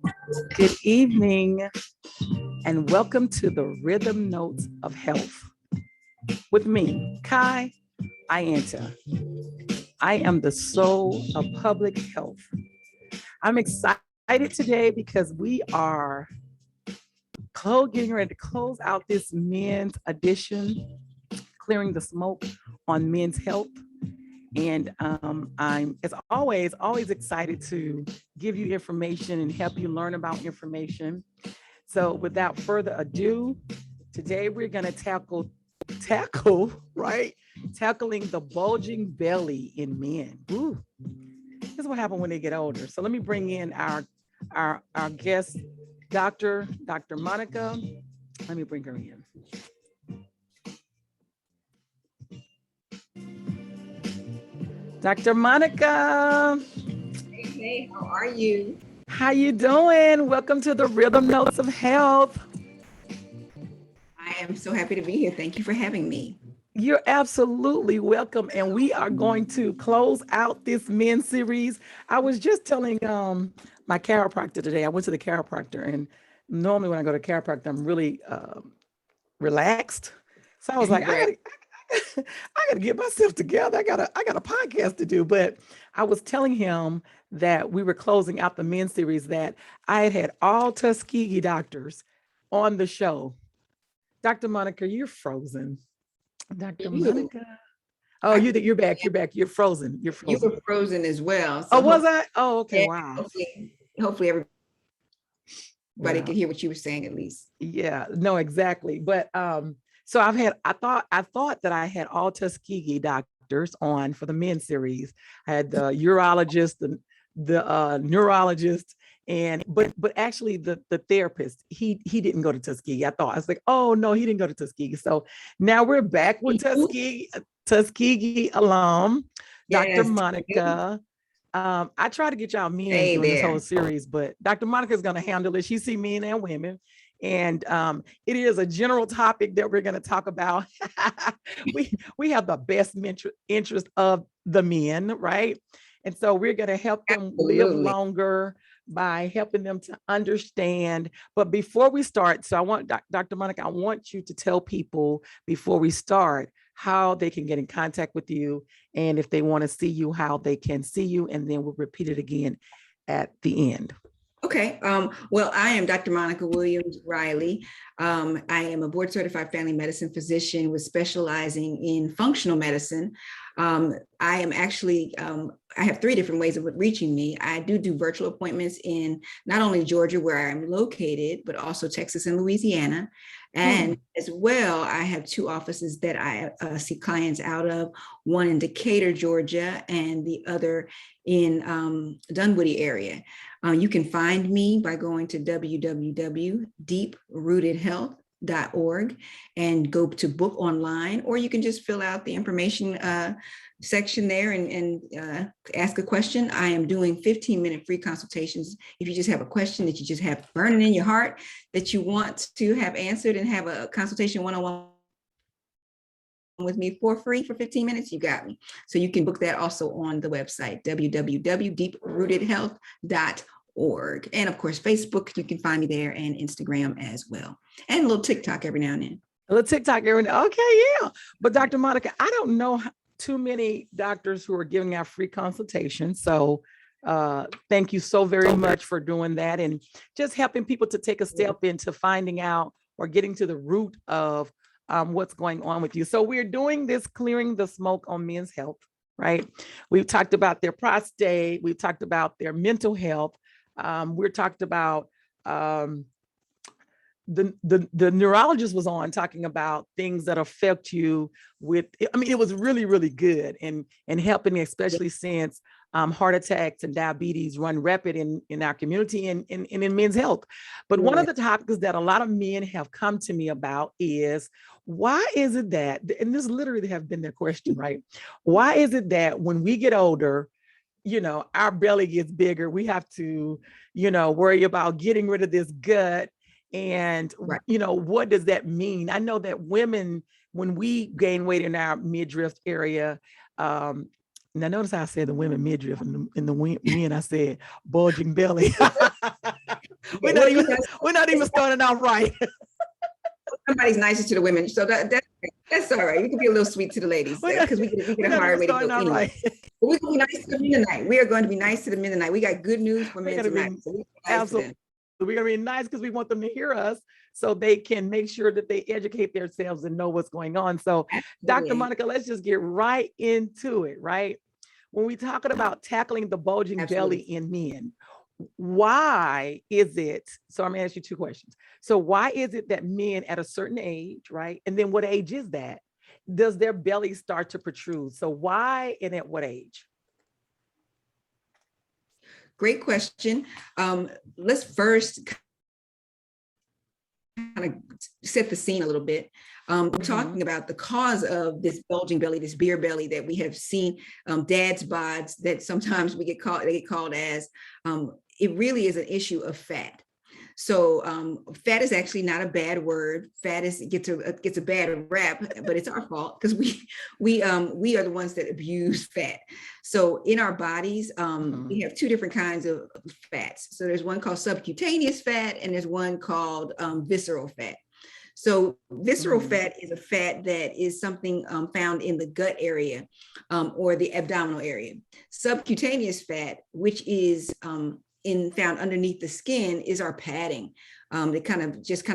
Good evening, and welcome to the Rhythm Notes of Health with me, Kai Ianta. I am the soul of public health. I'm excited today because we are getting ready to close out this men's edition, clearing the smoke on men's health. And I'm, as always excited to give you information and help you learn about information. So without further ado, today we're going to right? Tackling the bulging belly in men. Ooh, this is what happens when they get older. So let me bring in our guest, Dr. Monica. Let me bring her in. Dr. Monica. Hey, how are you? How you doing? Welcome to the Rhythm Notes of Health. I am so happy to be here. Thank you for having me. You're absolutely welcome. And we are going to close out this men series. I was just telling my chiropractor today, I went to the chiropractor, and normally when I go to chiropractor, I'm really relaxed. So I was like, Right. I gotta get myself together. I got a podcast to do. But I was telling him that we were closing out the men series, that I had all Tuskegee doctors on the show. Dr. Monica, you're frozen. Dr. You, Monica. Oh, I, you're back. You're back. You're frozen. You're you frozen. were frozen as well. Oh, So was I? Oh, okay. yeah, Wow. hopefully everybody Wow. could hear what you were saying at least. Yeah, no, exactly. But so I thought that I had all Tuskegee doctors on for the men series. I had the urologist, the neurologist, and but actually the therapist, he didn't go to Tuskegee. I was like, oh no, he didn't go to Tuskegee. So now we're back with Tuskegee alum, Dr. Yes. Monica. I try to get y'all men Hey during this whole there. series, but Dr. Monica is going to handle it. She see men and women, and it is a general topic that we're going to talk about. we have the best interest of the men, right? And so we're going to help them live Absolutely. longer by helping them to understand. But before we start, so I want Dr. Monica, I want you to tell people before we start how they can get in contact with you, and if they want to see you, how they can see you, and then we'll repeat it again at the end. Okay. Well, I am Dr. Monica Williams Riley. I am a board certified family medicine physician with specializing in functional medicine. I am actually, I have 3 different ways of reaching me. I do virtual appointments in not only Georgia, where I'm located, but also Texas and Louisiana. And as well, I have 2 offices that I see clients out of, one in Decatur, Georgia, and the other in Dunwoody area. You can find me by going to www.deeprootedhealth.org and go to book online, or you can just fill out the information section there and ask a question. I am doing 15-minute free consultations. If you just have a question that you just have burning in your heart that you want to have answered and have a consultation one-on-one with me for free for 15 minutes, you got me. So you can book that also on the website, www.deeprootedhealth.org. And of course, Facebook, you can find me there, and Instagram as well. And a little TikTok every now and then. A little TikTok every now. Okay, yeah. But Dr. Monica, I don't know too many doctors who are giving out free consultations. So thank you so very much for doing that and just helping people to take a step into finding out or getting to the root of what's going on with you. So we're doing this clearing the smoke on men's health, right? We've talked about their prostate. We've talked about their mental health. We're talked about the neurologist was on talking about things that affect you with, I mean, it was really, really good and helping, especially since heart attacks and diabetes run rapid in our community and in men's health. But one of the topics that a lot of men have come to me about is, why is it that, and this literally have been their question, right? Why is it that when we get older, our belly gets bigger, we have to, worry about getting rid of this gut? And, what does that mean? I know that women, when we gain weight in our midriff area, now notice how I said the women midriff and the men, I said bulging belly. We're not even we're not even starting out right. Somebody's nicer to the women, so that's all right. We can be a little sweet to the ladies because we get a hard way to go anyway. Right. But we're going to be nice to the men tonight. We are going to be nice to the men tonight. We got good news for men tonight. Absolutely. We're going to be nice because we want them to hear us so they can make sure that they educate themselves and know what's going on. So, absolutely. Dr. Monica, let's just get right into it, right? When we're talking about tackling the bulging absolutely. Belly in men, why is it, so I'm gonna ask you two questions. So why is it that men at a certain age, right? And then what age is that? Does their belly start to protrude? So why and at what age? Great question. Let's first kind of set the scene a little bit. We're talking about the cause of this bulging belly, this beer belly that we have seen, dad's bods that sometimes they get called as. It really is an issue of fat. So fat is actually not a bad word. Fat gets a bad rap, but it's our fault because we are the ones that abuse fat. So in our bodies, we have two different kinds of fats. So there's one called subcutaneous fat and there's one called visceral fat. So visceral fat is a fat that is something found in the gut area or the abdominal area. Subcutaneous fat, which is found underneath the skin, is our padding. It kind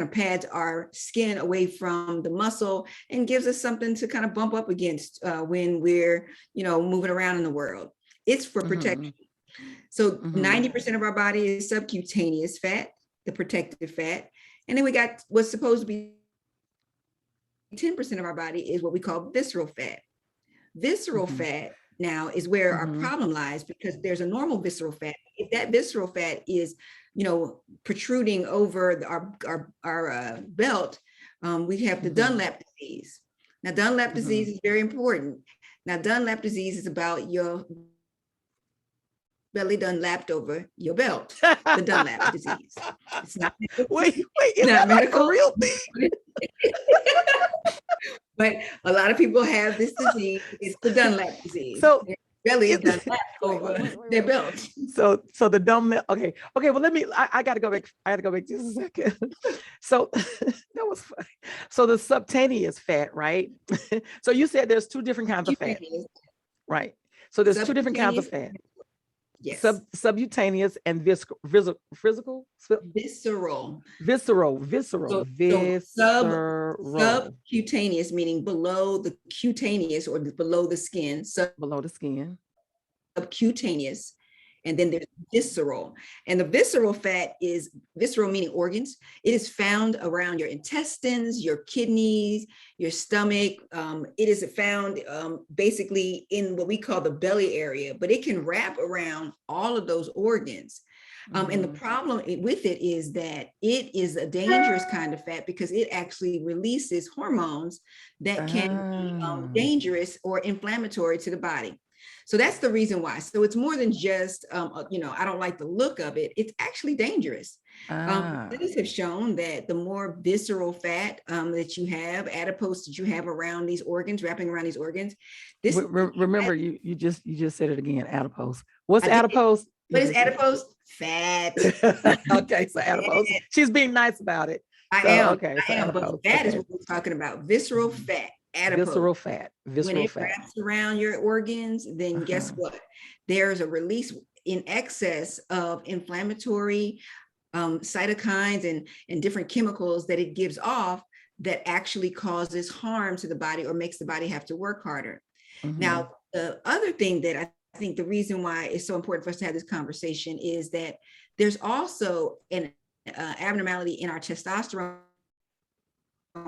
of pads our skin away from the muscle and gives us something to kind of bump up against when we're, moving around in the world. It's for protection. So 90% of our body is subcutaneous fat, the protective fat. And then we got what's supposed to be 10% of our body is what we call visceral fat. Visceral fat now is where our problem lies, because there's a normal visceral fat. If that visceral fat is, protruding over our belt, we have the Dunlap disease. Now, Dunlap disease is very important. Now, Dunlap disease is about your belly done lapped over your belt, the Dunlap disease. It's not wait, is that medical, like a real thing? But a lot of people have this disease. It's the Dunlap disease. So their belly is done lapped over their belt. So the Dunlap. Okay. Well, I got to go back. I got to go back just a second. So that was funny. So the subcutaneous fat, right? So you said there's two different kinds of fat, right? So there's two different kinds of fat. Yes. Subcutaneous and visceral. Subcutaneous, meaning below the cutaneous or below the skin. Below the skin. Subcutaneous. And then there's visceral. And the visceral fat is visceral, meaning organs. It is found around your intestines, your kidneys, your stomach. It is found basically in what we call the belly area, but it can wrap around all of those organs. And the problem with it is that it is a dangerous kind of fat because it actually releases hormones that can be dangerous or inflammatory to the body. So that's the reason why. So it's more than just, I don't like the look of it. It's actually dangerous. Studies have shown that the more visceral fat that you have, adipose that you have around these organs, wrapping around these organs. Remember, you just said it again, adipose. What's adipose? What is adipose? Fat. Okay, so adipose. She's being nice about it. I am. Okay, so I am. But that is what we're talking about. Visceral fat. Adipose. Visceral fat. When it wraps around your organs, then guess what? There's a release in excess of inflammatory cytokines and different chemicals that it gives off that actually causes harm to the body or makes the body have to work harder. Now, the other thing that I think the reason why it's so important for us to have this conversation is that there's also an abnormality in our testosterone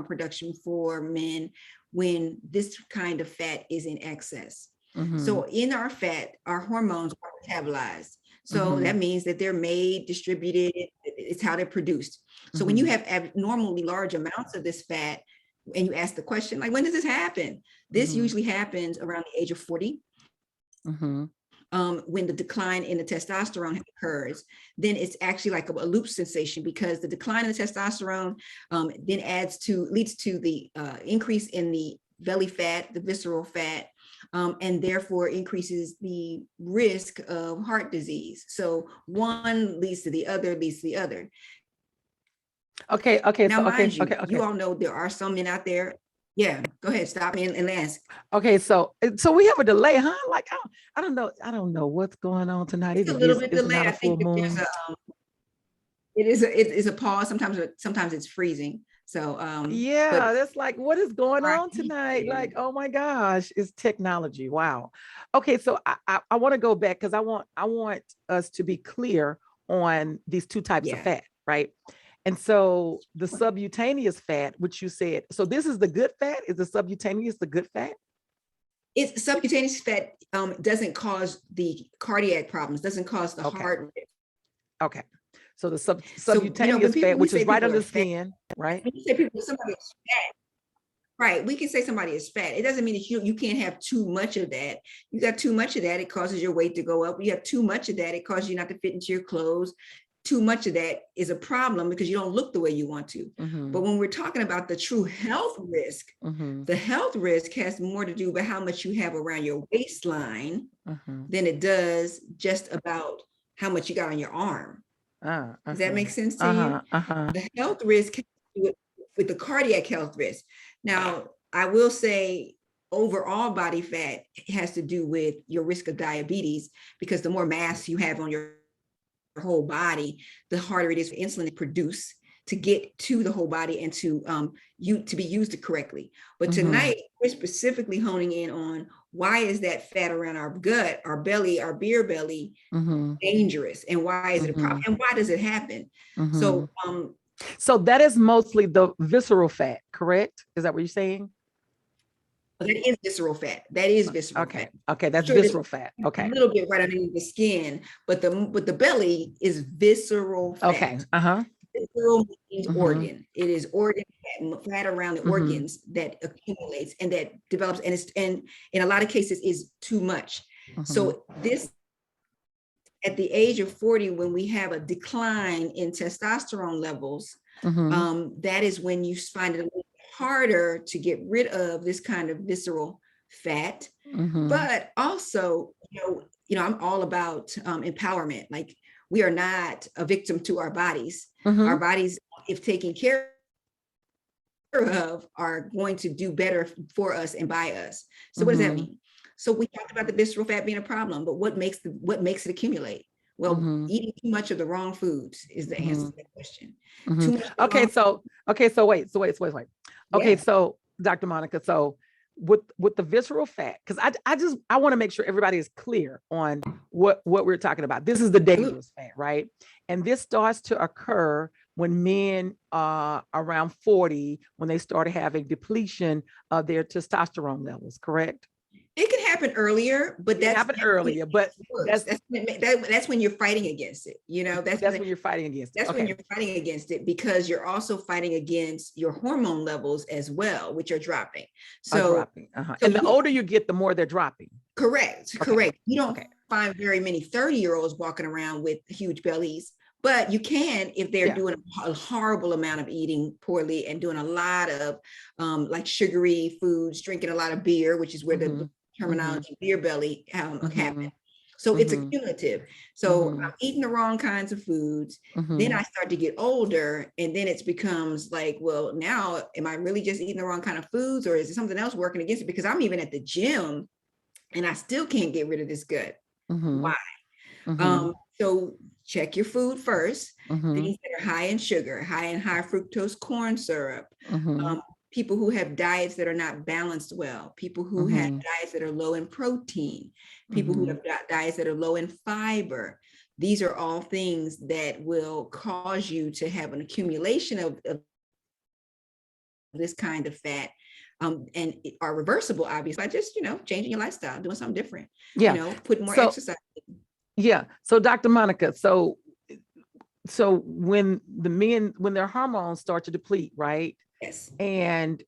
production for men when this kind of fat is in excess. So in our fat, our hormones are metabolized. So that means that they're made, distributed, it's how they're produced. So when you have abnormally large amounts of this fat, and you ask the question, like, when does this happen? This usually happens around the age of 40. When the decline in the testosterone occurs, then it's actually like a loop sensation, because the decline in the testosterone then leads to the increase in the belly fat, the visceral fat, and therefore increases the risk of heart disease. So one leads to the other, leads to the other. Okay. Now, mind you, Okay. you all know there are some men out there. Yeah, go ahead, stop me and ask. Okay. So we have a delay, huh? Like, I don't know. I don't know what's going on tonight. It's a little bit It's delayed. not a I full think that there's moon. it is a pause. Sometimes it's freezing. So, Yeah, but that's like, what is going all right, on tonight? Like, oh my gosh, it's technology. Wow. Okay, so I want to go back because I want us to be clear on these two types of yeah, fat, right? And so the subcutaneous fat, which you said, so this is the good fat. Is the subcutaneous the good fat? it's subcutaneous fat doesn't cause the cardiac problems, doesn't cause the Okay. heart rate. Okay. So the So, when subcutaneous people, fat, we which is say right people under are the fat, skin, right? when you say somebody is fat, right? We can say somebody is fat. It doesn't mean that you can't have too much of that. You got too much of that, it causes your weight to go up. You have too much of that, it causes you not to fit into your clothes. Too much of that is a problem because you don't look the way you want to. But when we're talking about the true health risk, the health risk has more to do with how much you have around your waistline than it does just about how much you got on your arm. Does that make sense to you? The health risk has to do with the cardiac health risk. Now, I will say overall body fat has to do with your risk of diabetes, because the more mass you have on your whole body, the harder it is for insulin to produce to get to the whole body and to be used correctly. But tonight we're specifically honing in on why is that fat around our gut, our belly, our beer belly dangerous, and why is it a problem, and why does it happen? So so that is mostly the visceral fat, correct? Is that what you're saying? that is visceral fat. That is visceral Okay. fat. Okay, that's Sure, there's visceral fat. a Okay. little bit right underneath the skin, but the belly is visceral fat. Okay. Visceral means organ. It is organ fat around the organs that accumulates and that develops, and in a lot of cases is too much. So this, at the age of 40, when we have a decline in testosterone levels, that is when you find it a little harder to get rid of this kind of visceral fat. But also, I'm all about empowerment. Like, we are not a victim to our bodies. Our bodies, if taken care of, are going to do better for us and by us. So what does that mean? So we talked about the visceral fat being a problem, but what makes it accumulate? Well, eating too much of the wrong foods is the answer to that question. Too much Okay, so wait. Okay, Yeah. so Dr. Monica, so with the visceral fat, because I want to make sure everybody is clear on what we're talking about. This is the dangerous fat, right? And this starts to occur when men are around 40, when they start having depletion of their testosterone levels, correct? It can happen earlier, but It happened earlier, but that's when you're fighting against it. That's when you're fighting against it. That's when you're fighting against it, because you're also fighting against your hormone levels as well, which are dropping. So and the older you get, the more they're dropping. Correct. You don't find very many 30-year-olds walking around with huge bellies, but you can if they're doing a horrible amount of eating poorly and doing a lot of like sugary foods, drinking a lot of beer, which is where the terminology beer belly happens. So it's accumulative. So I'm eating the wrong kinds of foods. Then I start to get older, and then it becomes like, well, now am I really just eating the wrong kind of foods, or is it something else working against it? Because I'm even at the gym and I still can't get rid of this gut. Why? So check your food first. Things that are high in sugar, high in high fructose corn syrup, people who have diets that are not balanced well, people who have diets that are low in protein, people who have diets that are low in fiber. These are all things that will cause you to have an accumulation of this kind of fat. And are reversible, obviously, by just, changing your lifestyle, doing something different, putting more exercise. Yeah. So Dr. Monica, so when their hormones start to deplete, right? Yes. And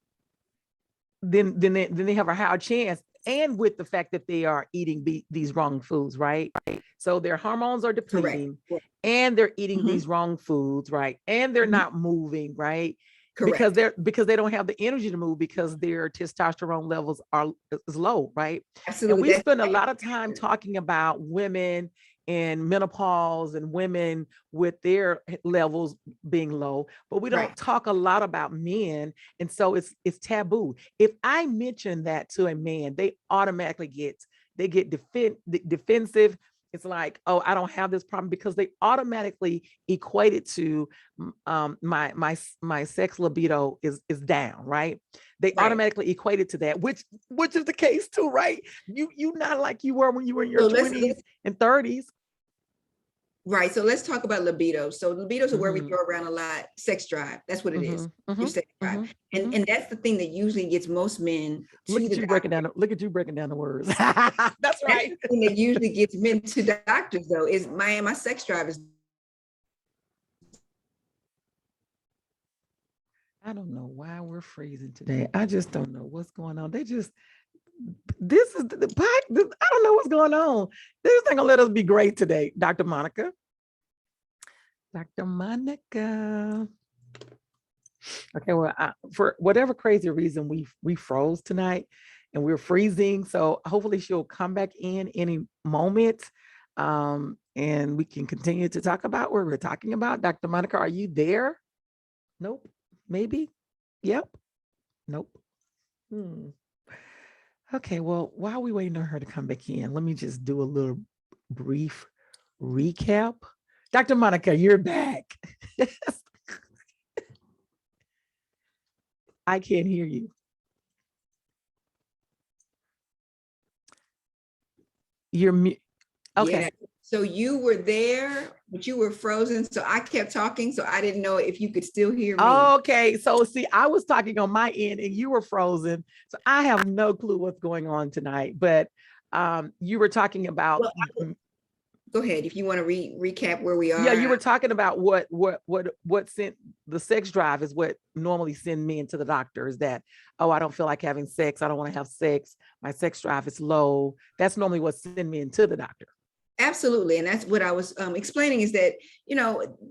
then they have a higher chance, and with the fact that they are eating these wrong foods, right? So their hormones are depleting, and they're eating these wrong foods, right? And they're not moving, right? Correct. because they don't have the energy to move because their testosterone levels is low, right? And Absolutely. we spend a lot of time talking about women in menopause and women with their levels being low, but we don't Right. talk a lot about men. And so it's taboo. If I mention that to a man, they automatically get defensive. It's like, oh, I don't have this problem, because they automatically equate it to my sex libido is down, right? They Right. automatically equate it to that, which is the case too, right? You not like you were when you were in your So 20s and 30s. right. So let's talk about libido. So libidos are where we Mhm, throw around a lot. Sex drive. That's what it is. mhm, Your mhm, sex drive. mhm, And mhm. and that's the thing that usually gets most men Look to at the you doctor. breaking down. Look at you breaking down the words. That's That's right. the thing that usually gets men to doctors though, is my sex drive is. I don't know why we're freezing today. I just don't know what's going on. This is the pack. I don't know what's going on. This thing will let us be great today, Dr. Monica. Dr. Monica. Okay, well, for whatever crazy reason, we froze tonight, and we're freezing. So hopefully she'll come back in any moment, and we can continue to talk about what we're talking about. Dr. Monica, are you there? Nope. Maybe. Yep. Nope. Hmm. Okay, well, while we waiting on her to come back in, let me just do a little brief recap. Dr. Monica, you're back. I can't hear you. You're Yeah. okay. So you were there, but you were frozen. So I kept talking. So I didn't know if you could still hear me. Okay. So see, I was talking on my end and you were frozen. So I have no clue what's going on tonight. But you were talking about, Well, go ahead if you want to recap where we yeah, you are. were talking about what sent the sex drive is what normally send men to the doctor, is that, oh, I don't feel like having sex. I don't want to have sex. My sex drive is low. That's normally what send men to the doctor. Absolutely. And that's what I was explaining, is that,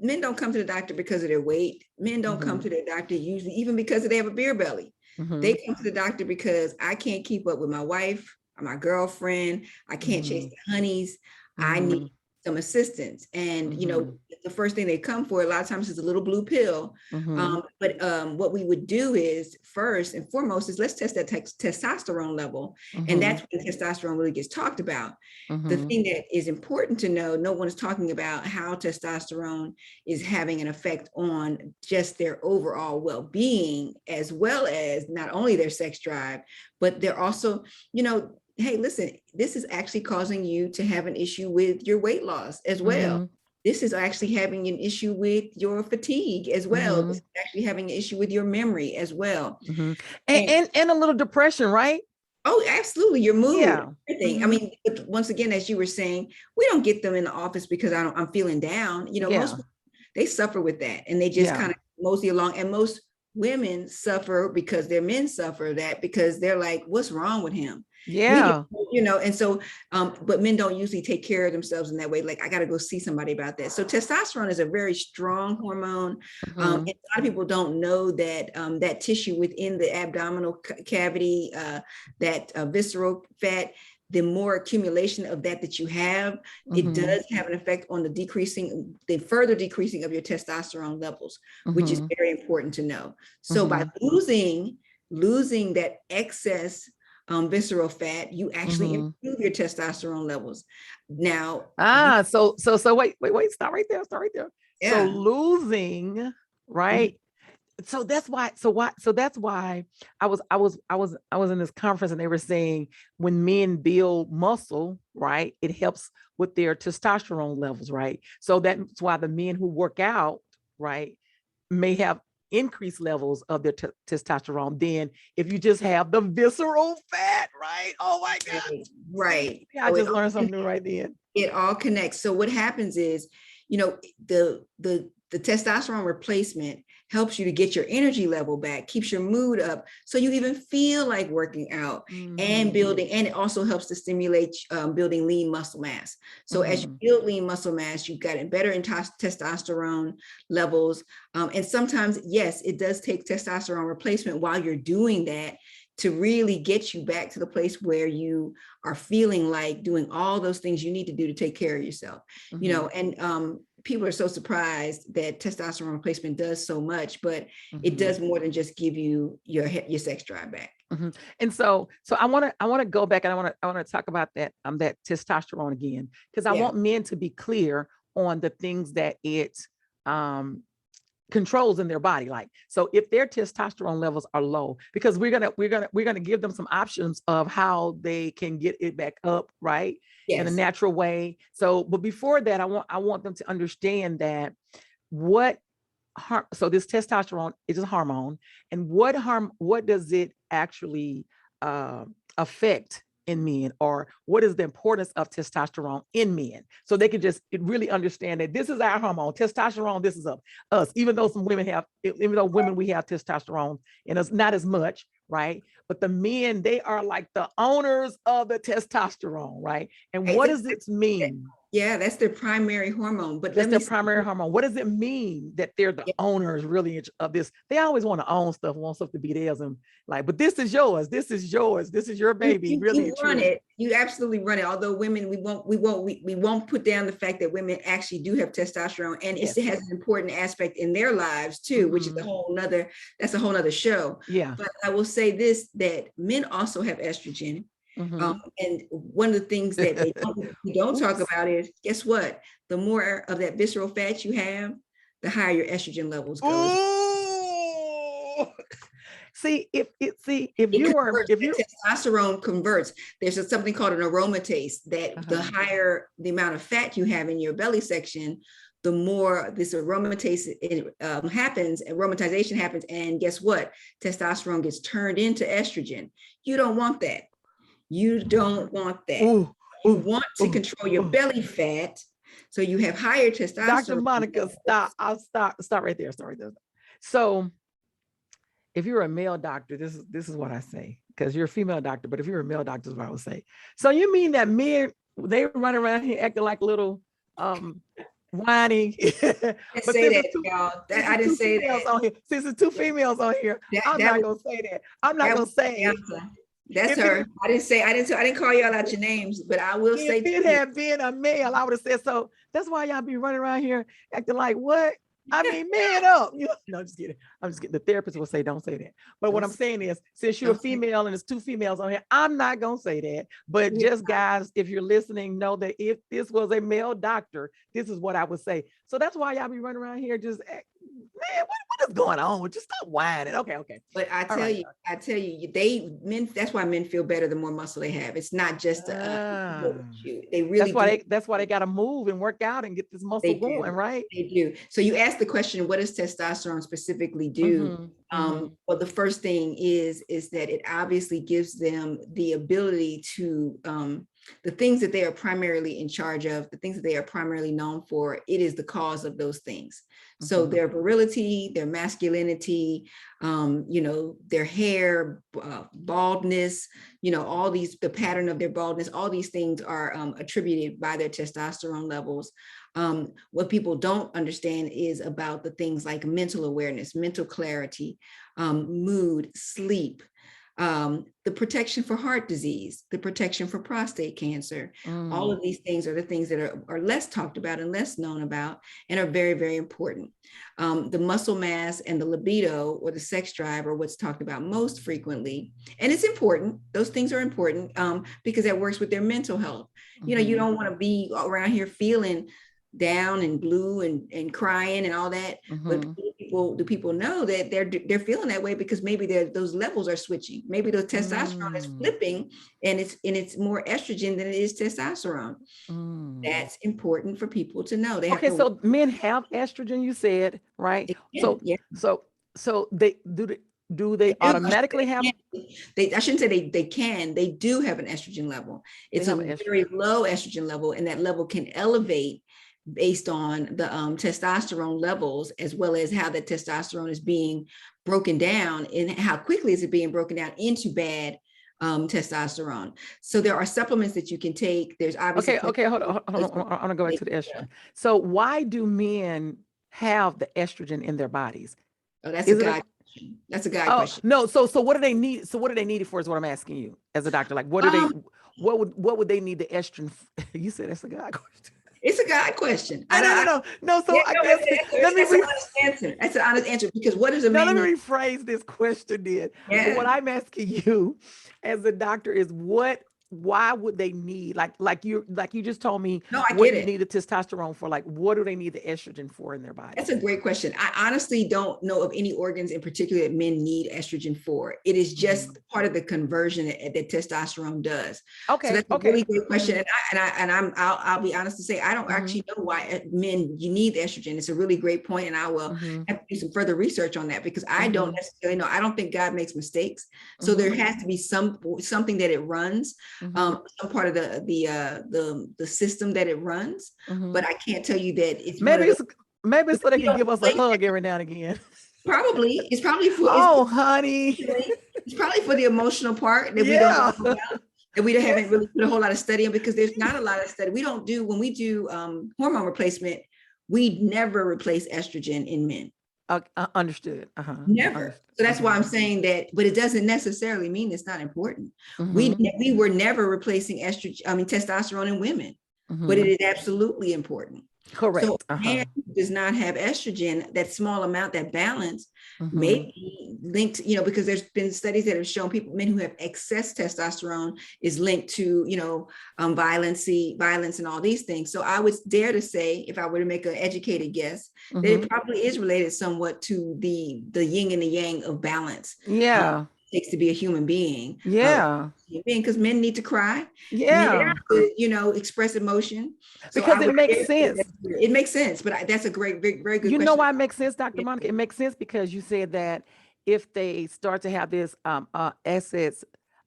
men don't come to the doctor because of their weight. Men don't come Mm-hmm. to their doctor usually even because they have a beer belly. Mm-hmm. They come to the doctor because I can't keep up with my wife or my girlfriend. I can't chase the honeys. I Mm-hmm. need some assistance. And, Mm-hmm. the first thing they come for a lot of times is a little blue pill. Mm-hmm. But what we would do is, first and foremost, is let's test that testosterone level. And Mm-hmm. that's when testosterone really gets talked about. The Mm-hmm. thing that is important to know, no one is talking about how testosterone is having an effect on just their overall well-being, as well as not only their sex drive, but they're also, hey, listen, this is actually causing you to have an issue with your weight loss as well. Mm-hmm. This is actually having an issue with your fatigue as well. Mm-hmm. This is actually having an issue with your memory as well. Mm-hmm. And And a little depression, right? oh, absolutely, your mood, Yeah. everything. I Mm-hmm. mean, once again, as you were saying, we don't get them in the office because I'm feeling down. Most Yeah. people, they suffer with that, and they just Yeah. kind of mosey along. And most women suffer because their men suffer that, because they're like, what's wrong with him? We, Yeah. and so, but men don't usually take care of themselves in that way. Like, I got to go see somebody about that. So testosterone is a very strong hormone. And Mm-hmm. a lot of people don't know that that tissue within the abdominal cavity, that visceral fat, the more accumulation of that you have, it Mm-hmm. does have an effect on the further decreasing of your testosterone levels, which is Mm-hmm. very important to know. So by Mm-hmm. losing that excess visceral fat, you actually Mm-hmm. improve your testosterone levels. Now, So wait, stop right there. Stop right there. So yeah. losing, Mhm. right? So that's why I was in this conference and they were saying when men build muscle, right, it helps with their testosterone levels, right? So that's why the men who work out, right, may have increased levels of their testosterone than if you just have the visceral fat, right? Oh my God. Right, See, right. I So just learned something new right then. it all connects. So what happens is, the testosterone replacement helps you to get your energy level back, keeps your mood up, so you even feel like working out and building. And it also helps to stimulate building lean muscle mass. So as you build lean muscle mass, you've got better in testosterone levels. And sometimes, yes, it does take testosterone replacement while you're doing that to really get you back to the place where you are feeling like doing all those things you need to do to take care of yourself. You know, and people are so surprised that testosterone replacement does so much, but it does more than just give you your sex drive back. And so I want to go back, and I want to talk about that that testosterone again, because I want men to be clear on the things that it controls in their body. Like, so if their testosterone levels are low, because we're gonna give them some options of how they can get it back up, right? In a natural way. So, but before that, I want them to understand that so this testosterone is a hormone, and what does it actually affect in men, or what is the importance of testosterone in men, so they can just really understand that this is our hormone, testosterone, this is us, even though women we have testosterone in us, not as much, right? But the men, they are like the owners of the testosterone, right? And what does it mean? Yeah, that's their primary hormone. But that's their primary hormone. What does it mean that they're the owners really of this? They always want to own stuff, want stuff to be theirs, and like, but this is yours, this is yours, this is your baby. You run it. You absolutely run it. Although women, we won't put down the fact that women actually do have testosterone, and it has an important aspect in their lives too, which is a whole nother show. Yeah. But I will say this, that men also have estrogen. And one of the things that we don't talk about is, guess what? The more of that visceral fat you have, the higher your estrogen levels go. Testosterone converts. There's something called an aromatase that the higher the amount of fat you have in your belly section, the more this aromatase happens, aromatization happens, and guess what? Testosterone gets turned into estrogen. You don't want that. You don't want that. You want to control your belly fat, so you have higher testosterone. Dr. Monica, stop. I'll stop right there. Sorry. So if you're a male doctor, this is what I say, because you're a female doctor, but if you're a male doctor, this is what I would say. So you mean that men, they run around here acting like little whining. I say that, y'all. I didn't say that. Since there's two females on here, I'm not gonna say that. I'm not gonna say it. That's her. I didn't call y'all out your names, but I will say, if it had been a male, I would have said so. That's why y'all be running around here acting like what? I mean, man up. No, just kidding. I'm just kidding. The therapist will say, don't say that. But what I'm saying is, since you're a female and there's two females on here, I'm not going to say that. But just guys, if you're listening, know that if this was a male doctor, this is what I would say. So that's why y'all be running around here just, man, what is going on? Just stop whining. Okay. But I tell you, men, that's why men feel better the more muscle they have. It's not just they really that's why they got to move and work out and get this muscle going, right? They do. So you asked the question, what does testosterone specifically do? Well, the first thing is that it obviously gives them the ability to the things that they are primarily in charge of, the things that they are primarily known for, it is the cause of those things. So their virility, their masculinity, their hair, baldness, all these, the pattern of their baldness, all these things are attributed by their testosterone levels. What people don't understand is about the things like mental awareness, mental clarity, mood, sleep, the protection for heart disease, the protection for prostate cancer. All of these things are the things that are less talked about and less known about and are very, very important. The muscle mass and the libido, or the sex drive, are what's talked about most frequently. And it's important. Those things are important because that works with their mental health. You don't want to be around here feeling down and blue and crying and all that. But do people know that they're feeling that way because maybe those levels are switching? Maybe the testosterone is flipping and it's more estrogen than it is testosterone. That's important for people to know. So men have estrogen, you said, right? So they do they automatically have? I shouldn't say they can. They do have an estrogen level. It's a very low estrogen level, and that level can elevate based on the testosterone levels, as well as how the testosterone is being broken down and how quickly is it being broken down into bad testosterone. So there are supplements that you can take. There's obviously Okay, hold on. I want to go back to the estrogen. So why do men have the estrogen in their bodies? Oh, that's a guy question. That's a guy question. No, so what do they need? So what do they need it for is what I'm asking you as a doctor. Like what do they what would they need the estrogen you said that's a guy question. It's a guy question. No. So I guess let me answer. That's an honest answer, because what is a man? Let me rephrase this question then. Yeah. What I'm asking you as a doctor is why would they need like you just told me what you need the testosterone for? Like what do they need the estrogen for in their body? That's a great question. I honestly don't know of any organs in particular that men need estrogen for. It is just part of the conversion that testosterone does. Okay. So that's a really great question. I'll be honest to say, I don't actually know why you need estrogen. It's a really great point, and I will have to do some further research on that, because I don't necessarily know. I don't think God makes mistakes. So there has to be something that it runs. Some part of the system that it runs, but I can't tell you that it's maybe so they can give us a hug every now and again. It's probably for honey. It's probably for the emotional part that we don't know about, that we haven't really put a whole lot of study in, because there's not a lot of study. When we do hormone replacement, we never replace estrogen in men. Understood. Never. Understood. So that's why I'm saying that, but it doesn't necessarily mean it's not important. We were never replacing testosterone in women, but it is absolutely important. Correct. So a man who does not have estrogen, that small amount, that balance may be linked, because there's been studies that have shown men who have excess testosterone is linked to, violence and all these things. So I would dare to say, if I were to make an educated guess, that it probably is related somewhat to the yin and the yang of balance. Yeah. Takes to be a human being. Because men need to cry. Yeah. Men need to, express emotion. Because it makes sense. It makes sense, but that's a very good question. You know why it makes sense, Dr. Monica? It makes sense because you said that if they start to have this excess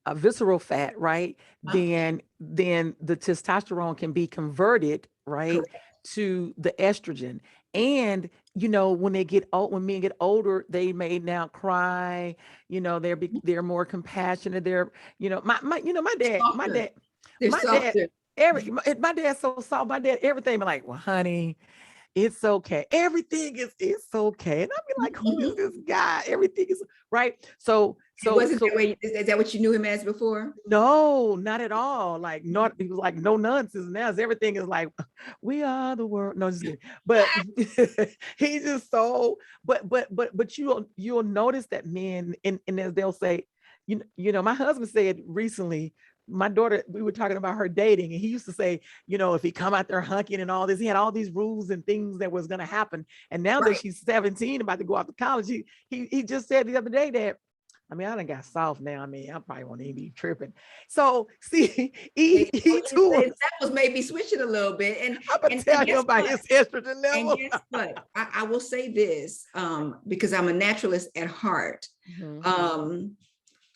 visceral fat, right, then the testosterone can be converted, right, to the estrogen. And when men get older, they may now cry. They're more compassionate. They're my dad's so soft. My dad, everything be like, well, honey, it's okay. Everything is okay. And I'd be like, who is this guy? Everything is right. So is that what you knew him as before? No, not at all. Like it was like no nonsense. Now everything is like, we are the world. No, just kidding. But he's just so. But you'll notice that men and as they'll say, my husband said recently. My daughter, we were talking about her dating, and he used to say, if he come out there hunking and all this, he had all these rules and things that was going to happen. And now that she's 17, about to go off to college, he just said the other day that, I done got soft now. I probably won't even be tripping. So see, he too. That was maybe switching a little bit. And I'm going to tell you about his estrogen level. And guess what? I will say this, because I'm a naturalist at heart.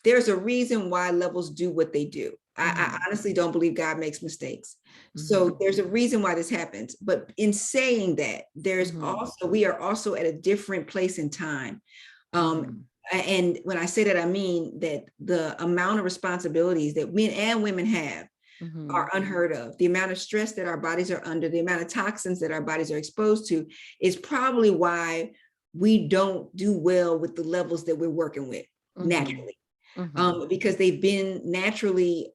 There's a reason why levels do what they do. I honestly don't believe God makes mistakes. So there's a reason why this happens. But in saying that, we are also at a different place in time. And when I say that, I mean that the amount of responsibilities that men and women have are unheard of. The amount of stress that our bodies are under, the amount of toxins that our bodies are exposed to is probably why we don't do well with the levels that we're working with naturally. Because they've been naturally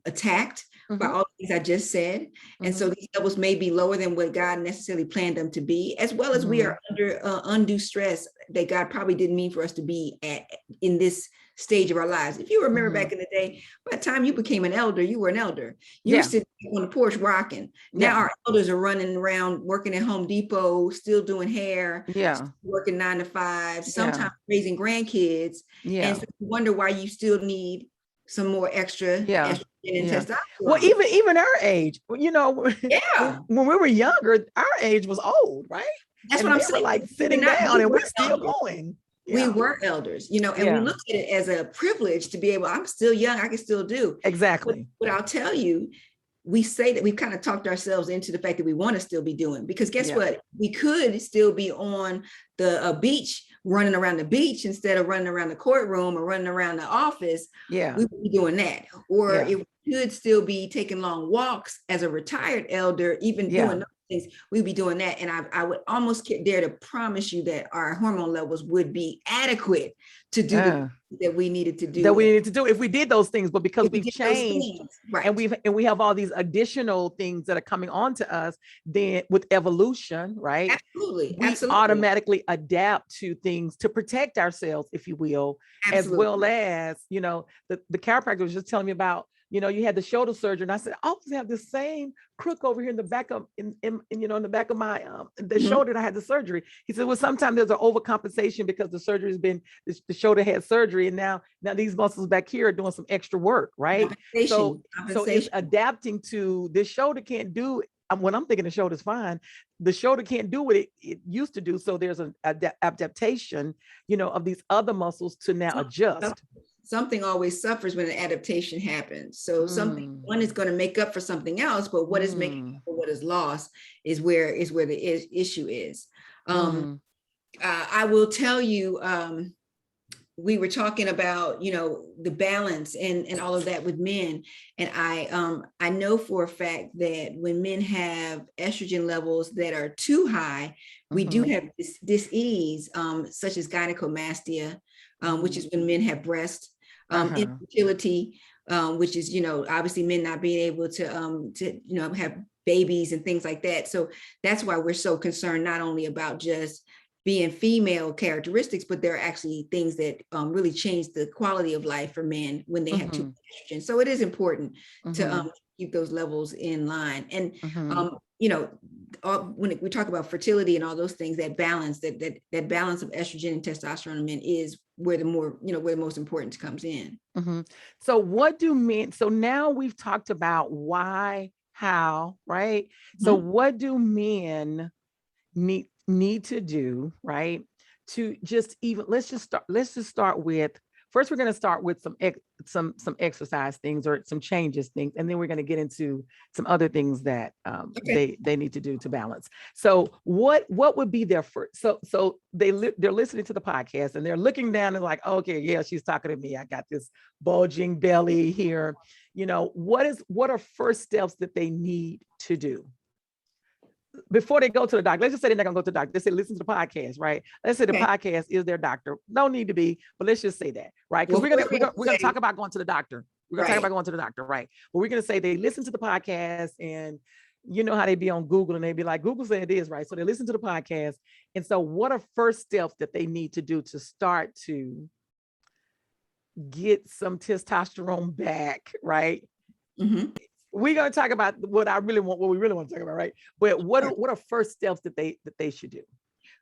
attacked by all the things I just said. And so these levels may be lower than what God necessarily planned them to be, as well as we are under undue stress that God probably didn't mean for us to be at in this stage of our lives. If you remember back in the day, by the time you became an elder, you were an elder. You were sitting on the porch rocking. Now our elders are running around working at Home Depot, still doing hair, working 9 to 5, sometimes raising grandkids. And so you wonder why you still need some more extra estrogen and testosterone. Well, even our age, when we were younger, our age was old, right? That's what I'm saying. Like sitting down and we're still going. We were elders, and we look at it as a privilege to be able, I'm still young, I can still do. Exactly. But I'll tell you, we say that we've kind of talked ourselves into the fact that we want to still be doing, because guess Yeah. what? We could still be on the beach, running around the beach instead of running around the courtroom or running around the office. Yeah. We would be doing that. Or Yeah. it could still be taking long walks as a retired elder, even Yeah. doing those things, we'd be doing that. And I would almost dare to promise you that our hormone levels would be adequate to do the that we needed to do. That we needed to do if we did those things, but because If we we've did those changed, things, right. and we have all these additional things that are coming on to us, then with evolution, right? Absolutely. We Absolutely. automatically adapt to things to protect ourselves, if you will, Absolutely. as well as, you know, the chiropractor was just telling me about, you know, you had the shoulder surgery, and I said, I always have the same crook over here in the back of, in you know, in the back of my the shoulder that I had the surgery. He said, well, sometimes there's an overcompensation because the surgery has been, the shoulder had surgery, and now these muscles back here are doing some extra work, right? So it's adapting to this shoulder can't do. When I'm thinking the shoulder's fine, the shoulder can't do what it used to do. So there's an adaptation, you know, of these other muscles to now adjust. Something always suffers when an adaptation happens. So something, one is going to make up for something else, but what is making up for what is lost is where the issue is. I will tell you, we were talking about, you know, the balance and all of that with men. And I know for a fact that when men have estrogen levels that are too high, we do have this dis-ease, such as gynecomastia, which is when men have breast infertility, which is, you know, obviously men not being able to you know, have babies and things like that. So that's why we're so concerned, not only about just being female characteristics, but there are actually things that really change the quality of life for men when they have too much estrogen. So it is important to keep those levels in line. And you know, when we talk about fertility and all those things, that balance, that balance of estrogen and testosterone in men is where the most importance comes in. So what do men? So now we've talked about why, how, right? So what do men need to do, right, to just even, let's just start with, first we're going to start with some exercise things or some changes things, and then we're going to get into some other things that they need to do to balance. So what would be their first? So they're listening to the podcast and they're looking down and like, okay, yeah, she's talking to me. I got this bulging belly here. You know, what are first steps that they need to do before they go to the doctor? Let's just say they're not gonna go to the doctor. They say listen to the podcast, right? Let's say the podcast is their doctor. No need to be, but let's just say that, right? Because we're gonna talk about going to the doctor. We're gonna talk about going to the doctor, right? But we're gonna say they listen to the podcast, and you know how they be on Google and they be like, Google said it is, right? So they listen to the podcast. And so what are first steps that they need to do to start to get some testosterone back, right? We're going to talk about what we really want to talk about, right? But what are first steps that they should do?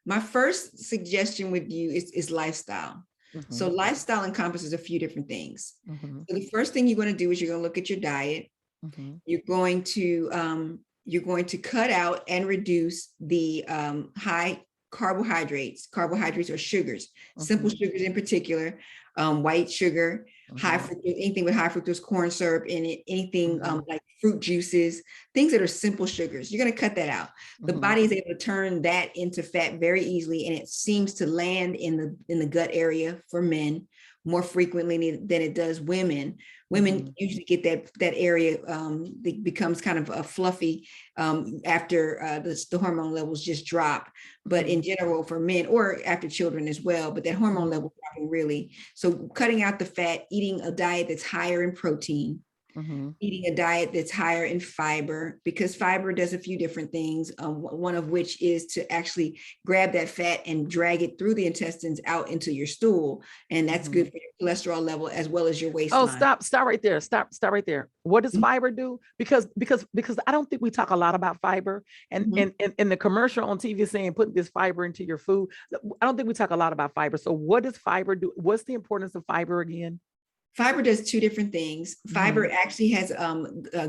My first suggestion with you is lifestyle. So lifestyle encompasses a few different things. So the first thing you're going to do is you're going to look at your diet. You're going to cut out and reduce the high carbohydrates. Carbohydrates are sugars, simple sugars in particular, white sugar, high fructose, anything with high fructose corn syrup in it, anything like fruit juices, things that are simple sugars. You're going to cut that out. The body is able to turn that into fat very easily, and it seems to land in the gut area for men more frequently than it does women. Women usually get that area that becomes kind of a fluffy after the hormone levels just drop. But in general, for men, or after children as well, but that hormone level dropping really. So cutting out the fat, eating a diet that's higher in protein, eating a diet that's higher in fiber, because fiber does a few different things. One of which is to actually grab that fat and drag it through the intestines out into your stool. And that's good for your cholesterol level as well as your waistline. Oh, stop right there. Stop right there. What does fiber do? Because I don't think we talk a lot about fiber, and the commercial on TV saying put this fiber into your food. I don't think we talk a lot about fiber. So what does fiber do? What's the importance of fiber again? Fiber does two different things. Fiber actually has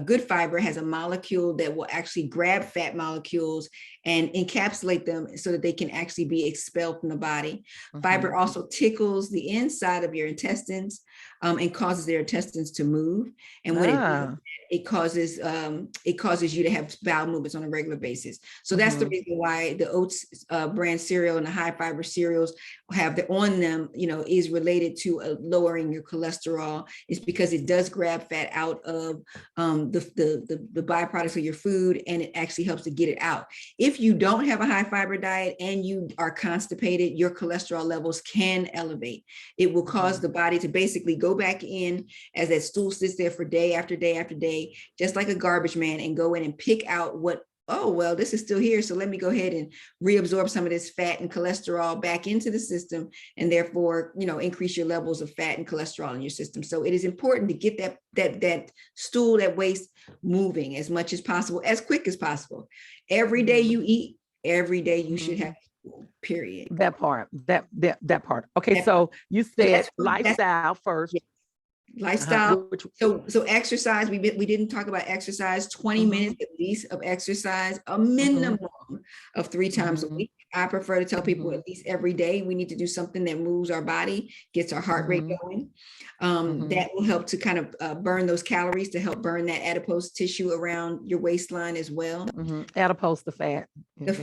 good fiber has a molecule that will actually grab fat molecules and encapsulate them so that they can actually be expelled from the body. Fiber also tickles the inside of your intestines. and causes their intestines to move. And when it causes you to have bowel movements on a regular basis. So that's the reason why the oats brand cereal and the high fiber cereals have on them, is related to lowering your cholesterol, is because it does grab fat out of the byproducts of your food, and it actually helps to get it out. If you don't have a high fiber diet and you are constipated, your cholesterol levels can elevate. It will cause the body to basically go back in as that stool sits there for day after day after day, just like a garbage man, and go in and pick out what, oh, well, this is still here, so let me go ahead and reabsorb some of this fat and cholesterol back into the system, and therefore, increase your levels of fat and cholesterol in your system. So it is important to get that stool, that waste moving as much as possible, as quick as possible. Every day you eat, every day you should have period. That part. Okay, so you said lifestyle first. Lifestyle. So exercise, we didn't talk about exercise. 20 minutes at least of exercise, a minimum of 3 times a week. I prefer to tell people at least every day we need to do something that moves our body, gets our heart rate going. That will help to kind of burn those calories, to help burn that adipose tissue around your waistline as well. Adipose, the fat. The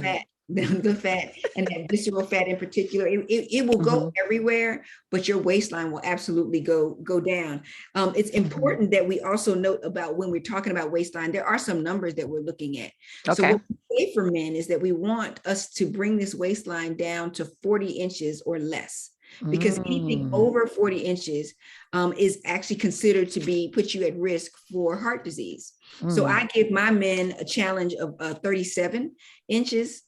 fat and that visceral fat in particular, it will go everywhere, but your waistline will absolutely go down. It's important that we also note about when we're talking about waistline, there are some numbers that we're looking at. Okay. So what we say for men is that we want us to bring this waistline down to 40 inches or less, because anything over 40 inches is actually considered to put you at risk for heart disease. So I give my men a challenge of 37 inches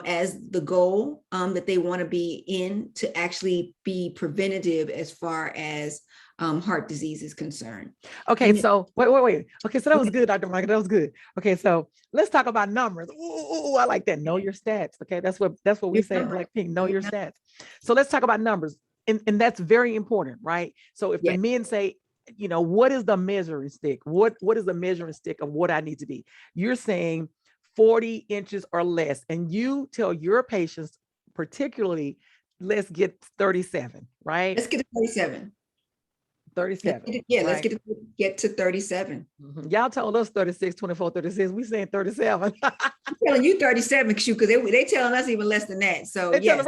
as the goal that they want to be in, to actually be preventative as far as heart disease is concerned. Okay, so wait. Okay, so that was good, Dr. Monica. That was good. Okay, so let's talk about numbers. Ooh, I like that. Know your stats. Okay, that's what we say at Blackpink. Know your stats. So let's talk about numbers, and that's very important, right? So if the men say, what is the measuring stick? What is the measuring stick of what I need to be? You're saying 40 inches or less. And you tell your patients, particularly, let's get 37, right? Let's get to 37. 37. Yeah, right? Let's get to 37. Y'all told us 36, 24, 36. We saying 37. I'm telling you 37, because they telling us even less than that. So they tell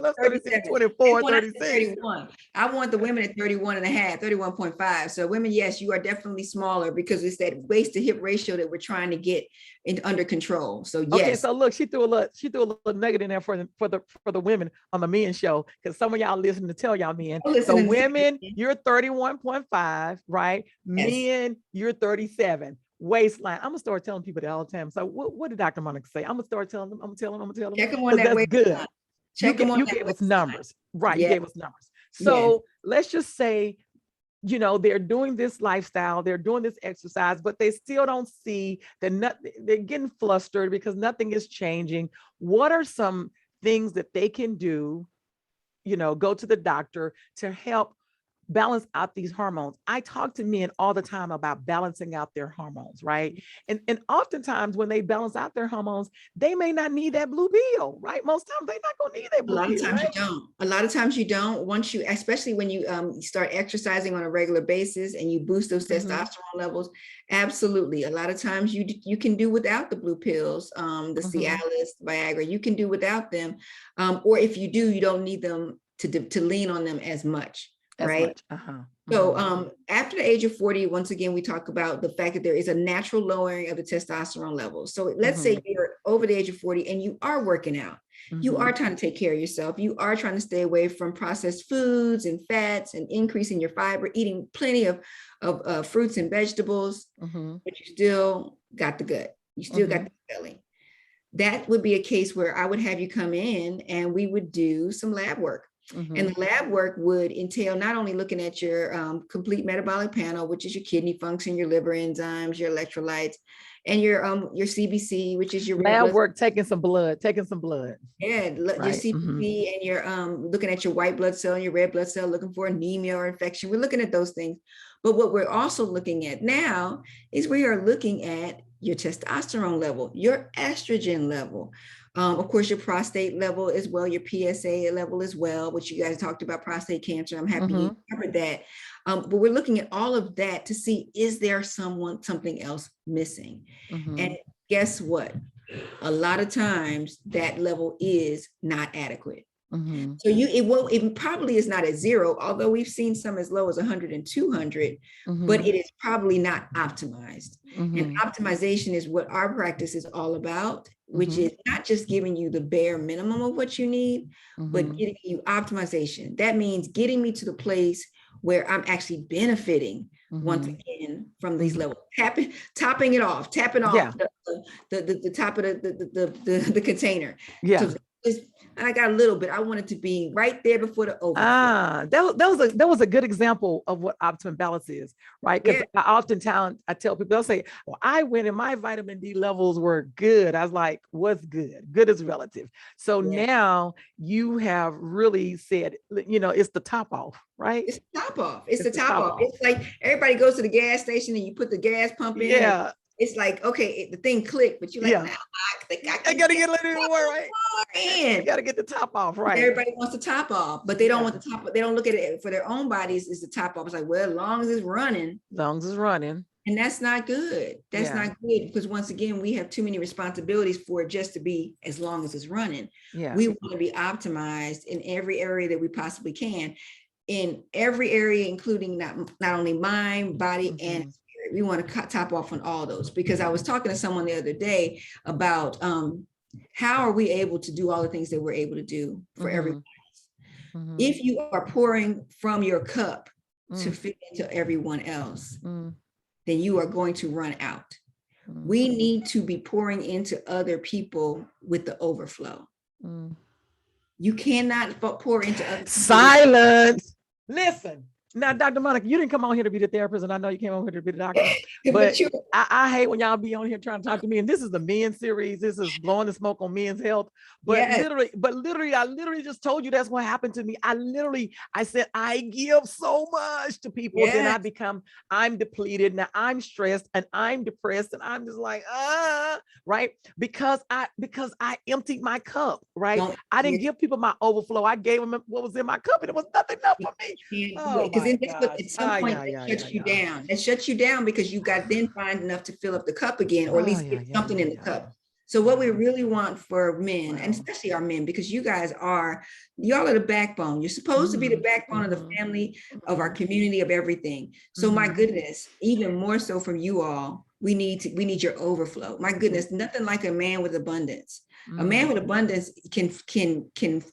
us 36, 24, 36. 31. I want the women at 31 and a half, 31.5. So women, yes, you are definitely smaller, because it's that waist to hip ratio that we're trying to get under control. So yes. Okay, so look, she threw a little nugget in there for the women on the men show, because some of y'all listening to tell y'all men. So women, you're 31.5, right? Yes. Men, you're 37. Waistline. I'm gonna start telling people that all the time. So what did Dr. Monica say? I'm gonna start telling them. I'm gonna tell them. Check them on that waistline. Good. You gave us numbers, right? Yeah. You gave us numbers. So let's just say, they're doing this lifestyle, they're doing this exercise, but they still don't see that they're getting flustered because nothing is changing. What are some things that they can do, go to the doctor to help balance out these hormones? I talk to men all the time about balancing out their hormones, right? And oftentimes when they balance out their hormones, they may not need that blue pill, right? Most times they're not going to need that blue pill. A lot of times you don't. A lot of times you don't. Especially when you start exercising on a regular basis and you boost those testosterone levels, absolutely. A lot of times you can do without the blue pills, the Cialis, Viagra. You can do without them, or if you do, you don't need them to lean on them as much. Right. So after the age of 40, once again, we talk about the fact that there is a natural lowering of the testosterone levels. So let's say you're over the age of 40 and you are working out. You are trying to take care of yourself. You are trying to stay away from processed foods and fats and increasing your fiber, eating plenty of fruits and vegetables, but you still got the gut. You still got the belly. That would be a case where I would have you come in and we would do some lab work. And the lab work would entail not only looking at your complete metabolic panel, which is your kidney function, your liver enzymes, your electrolytes, and your CBC, which is your lab work, taking some blood. Yeah, right. Your CBC, and you're looking at your white blood cell and your red blood cell, looking for anemia or infection. We're looking at those things. But what we're also looking at now is we are looking at your testosterone level, your estrogen level, of course, your prostate level as well, your PSA level as well, which you guys talked about prostate cancer. I'm happy you covered that. But we're looking at all of that to see, is there something else missing? And guess what? A lot of times that level is not adequate. So it probably is not at 0, although we've seen some as low as 100 and 200, but it is probably not optimized. And optimization is what our practice is all about, which is not just giving you the bare minimum of what you need, but getting you optimization. That means getting me to the place where I'm actually benefiting once again from these levels, tapping off the top of the container. So I got a little bit. I want it to be right there before the overflow. That was a good example of what optimum balance is, right? Because I tell people, they'll say, well, I went and my vitamin D levels were good. I was like, what's good? Good is relative. So now you have really said, it's the top off, right? It's the top off. It's the top off. It's like everybody goes to the gas station and you put the gas pump in. Yeah. It's like, okay, the thing clicked, but you're like, nah, I gotta get a little more, right? You gotta get the top off, right? Everybody wants the top off, but they don't want the top. They don't look at it for their own bodies. Is the top off? It's like, well, as long as it's running, and that's not good. That's not good, because once again, we have too many responsibilities for it just to be as long as it's running. We want to be optimized in every area that we possibly can, in every area, including not only mind, body, and we want to top off on all those, because I was talking to someone the other day about how are we able to do all the things that we're able to do for everyone else. If you are pouring from your cup to fit into everyone else, then you are going to run out. We need to be pouring into other people with the overflow. You cannot pour into other people. Silence. Listen. Now, Dr. Monica, you didn't come on here to be the therapist, and I know you came on here to be the doctor, but I hate when y'all be on here trying to talk to me. And this is the men series. This is blowing the smoke on men's health. But literally, I literally just told you that's what happened to me. I said, I give so much to people. Then I'm depleted. Now I'm stressed and I'm depressed. And I'm just like, right? Because I emptied my cup, right? I didn't give people my overflow. I gave them what was in my cup, and it was nothing enough for me. Because at some point that shuts you down. It shuts you down because you got then find enough to fill up the cup again, or at least get something in the cup. So what we really want for men, and especially our men, because y'all are the backbone. You're supposed to be the backbone of the family, of our community, of everything. So my goodness, even more so from you all, we need your overflow. My goodness, nothing like a man with abundance. A man with abundance can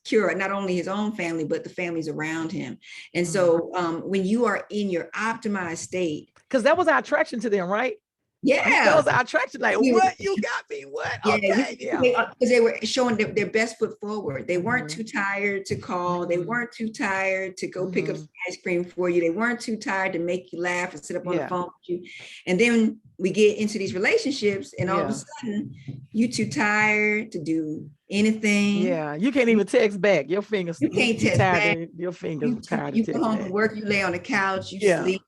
cure not only his own family, but the families around him. And so when you are in your optimized state, because that was our attraction to them, right? Yeah, that was our attraction. Like, what you got me? What? Okay, because they were showing their best foot forward. They weren't too tired to call. They weren't too tired to go pick up some ice cream for you. They weren't too tired to make you laugh and sit up on the phone with you. And then we get into these relationships, and all of a sudden, you too tired to do anything. Yeah, you can't even text back. Your fingers. You can't text back. Your fingers tired. You go home from work. You lay on the couch. You sleep.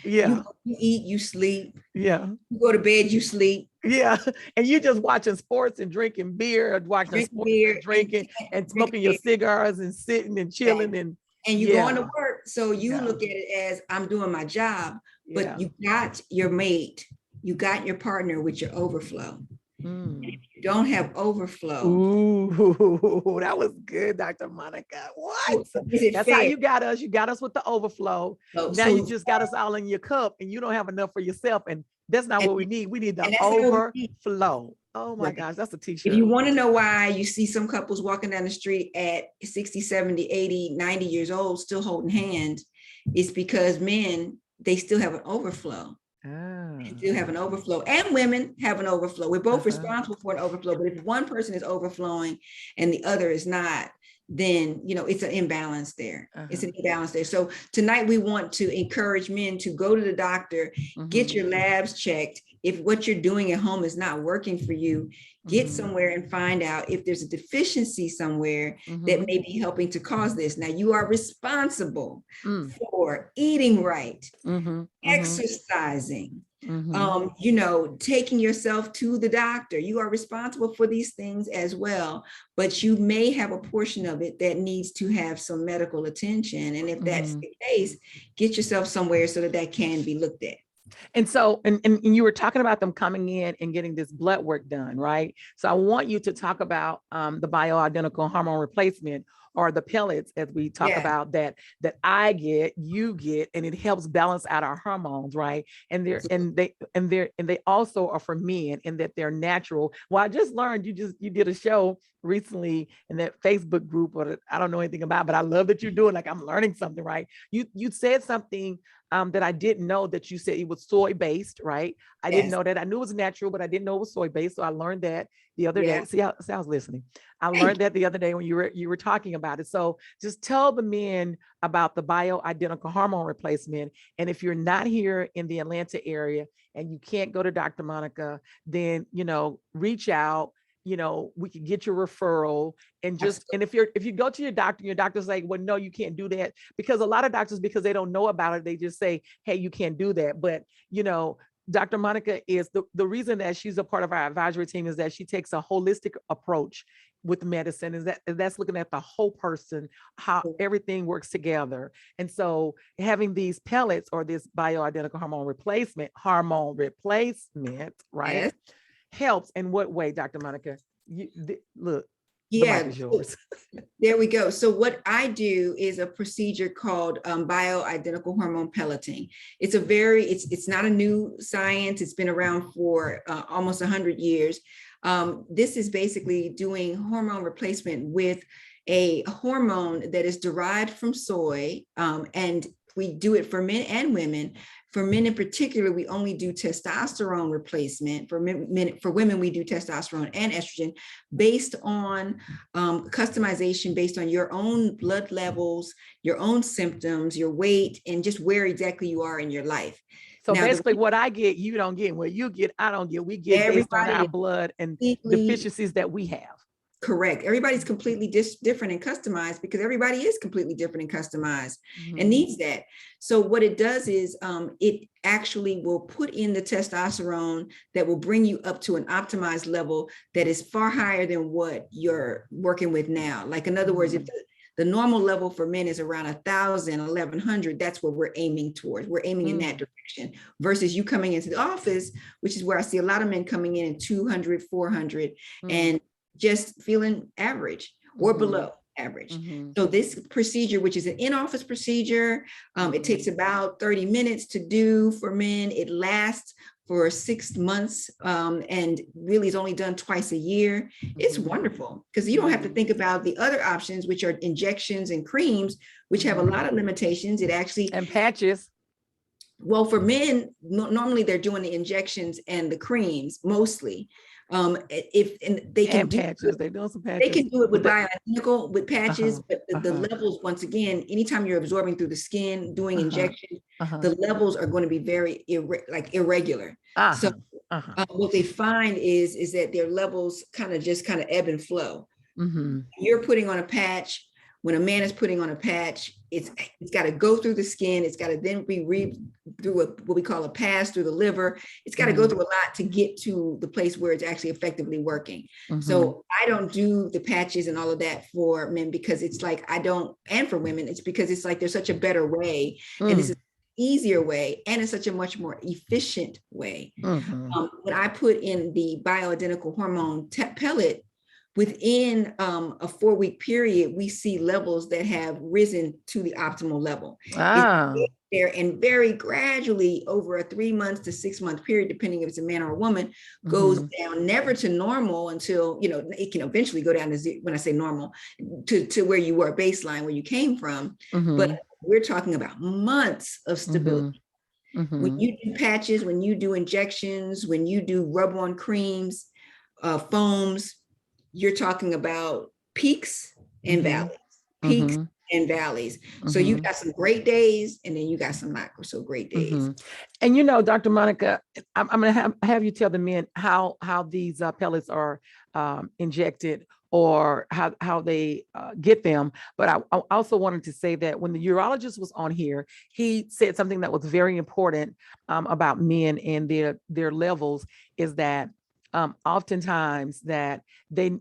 Yeah. You eat, you sleep. Yeah. You go to bed, you sleep. Yeah. And you just watching sports and drinking beer, drinking and smoking your cigars and sitting and chilling and you going to work. So you look at it as, I'm doing my job, but you got your mate, you got your partner with your overflow. And if you don't have overflow. Ooh, that was good, Dr. Monica. What? That's fair? How you got us. You got us with the overflow. Now you just got us all in your cup, and you don't have enough for yourself. And that's not what we need. We need the overflow. Oh my gosh, that's a t-shirt. If you want to know why you see some couples walking down the street at 60, 70, 80, 90 years old, still holding hands, it's because men, they still have an overflow. They do have an overflow, and women have an overflow. We're both responsible for an overflow, but if one person is overflowing and the other is not, then it's an imbalance there. It's an imbalance there. So tonight we want to encourage men to go to the doctor, get your labs checked. If what you're doing at home is not working for you, get somewhere and find out if there's a deficiency somewhere that may be helping to cause this. Now you are responsible for eating right, exercising, You know, taking yourself to the doctor. You are responsible for these things as well, but you may have a portion of it that needs to have some medical attention. And if that's the case, get yourself somewhere so that that can be looked at. And so, and you were talking about them coming in and getting this blood work done, right? So I want you to talk about the bioidentical hormone replacement, or the pellets, as we talk about, that I get, you get, and it helps balance out our hormones, right? And they also are for men in that they're natural. Well, I just learned you did a show recently in that Facebook group, or I don't know anything about, but I love that you're doing, like, I'm learning something, right? You said something that I didn't know, that you said it was soy based, right? I didn't know that. I knew it was natural, but I didn't know it was soy based. So I learned that the other day. See, I was listening. I learned that the other day when you were talking about it. So just tell the men about the bioidentical hormone replacement. And if you're not here in the Atlanta area and you can't go to Dr. Monica, then, you know, reach out. You know, we can get your referral, and just, and if you go to your doctor and your doctor's like, well, no, you can't do that, because a lot of doctors, because they don't know about it, they just say, hey, you can't do that. But, you know, Dr. Monica is the reason that she's a part of our advisory team is that she takes a holistic approach with medicine, is that's looking at the whole person, how everything works together. And so having these pellets, or this bioidentical hormone replacement, right? Yes. Helps in what way, Dr. Monica? Look, the Yeah, mic is yours. there we go. So what I do is a procedure called bioidentical hormone pelleting. It's not a new science. It's been around for almost 100 years. This is basically doing hormone replacement with a hormone that is derived from soy, and we do it for men and women. For men in particular, we only do testosterone replacement. For women, we do testosterone and estrogen, based on customization, based on your own blood levels, your own symptoms, your weight, and just where exactly you are in your life. So now, basically, what I get, you don't get. What you get, I don't get. We get based on our blood and deficiencies that we have. Correct. Everybody's completely different and customized, because everybody is completely different and customized and needs that. So what it does is it actually will put in the testosterone that will bring you up to an optimized level that is far higher than what you're working with now. Like, in other words, if the normal level for men is around 1,000, 1,100, that's what we're aiming towards. We're aiming in that direction, versus you coming into the office, which is where I see a lot of men coming in at 200, 400, and just feeling average or below average. So this procedure, which is an in-office procedure, it takes about 30 minutes to do for men. It lasts for 6 months, and really is only done twice a year. It's wonderful, because you don't have to think about the other options, which are injections and creams, which have a lot of limitations. It actually, and patches. Well, for men, normally they're doing the injections and the creams mostly. They can do patches, they do some patches. They can do it with bioidentical, with patches, but the levels, once again, anytime you're absorbing through the skin, doing injections, the levels are going to be very irregular. So what they find is that their levels kind of ebb and flow. You're putting on a patch. When a man is putting on a patch, it's got to go through the skin. It's got to then be through what we call a pass through the liver. It's got to go through a lot to get to the place where it's actually effectively working. So I don't do the patches and all of that for men, because it's like, and for women, it's because it's like, there's such a better way. And this is an easier way, and it's such a much more efficient way. When I put in the bioidentical hormone pellet, within a 4-week period, we see levels that have risen to the optimal level. There, and very gradually over a 3 months to 6 month period, depending if it's a man or a woman, goes down, never to normal until, it can eventually go down to, when I say normal, to where you were baseline, where you came from. But we're talking about months of stability. When you do patches, when you do injections, when you do rub-on creams, foams, you're talking about peaks and valleys, peaks and valleys. So you got some great days, and then you got some not so great days. And Dr. Monica, I'm going to have you tell the men how these pellets are injected, or how they get them. But I also wanted to say that when the urologist was on here, he said something that was very important about men and their levels, is that oftentimes that they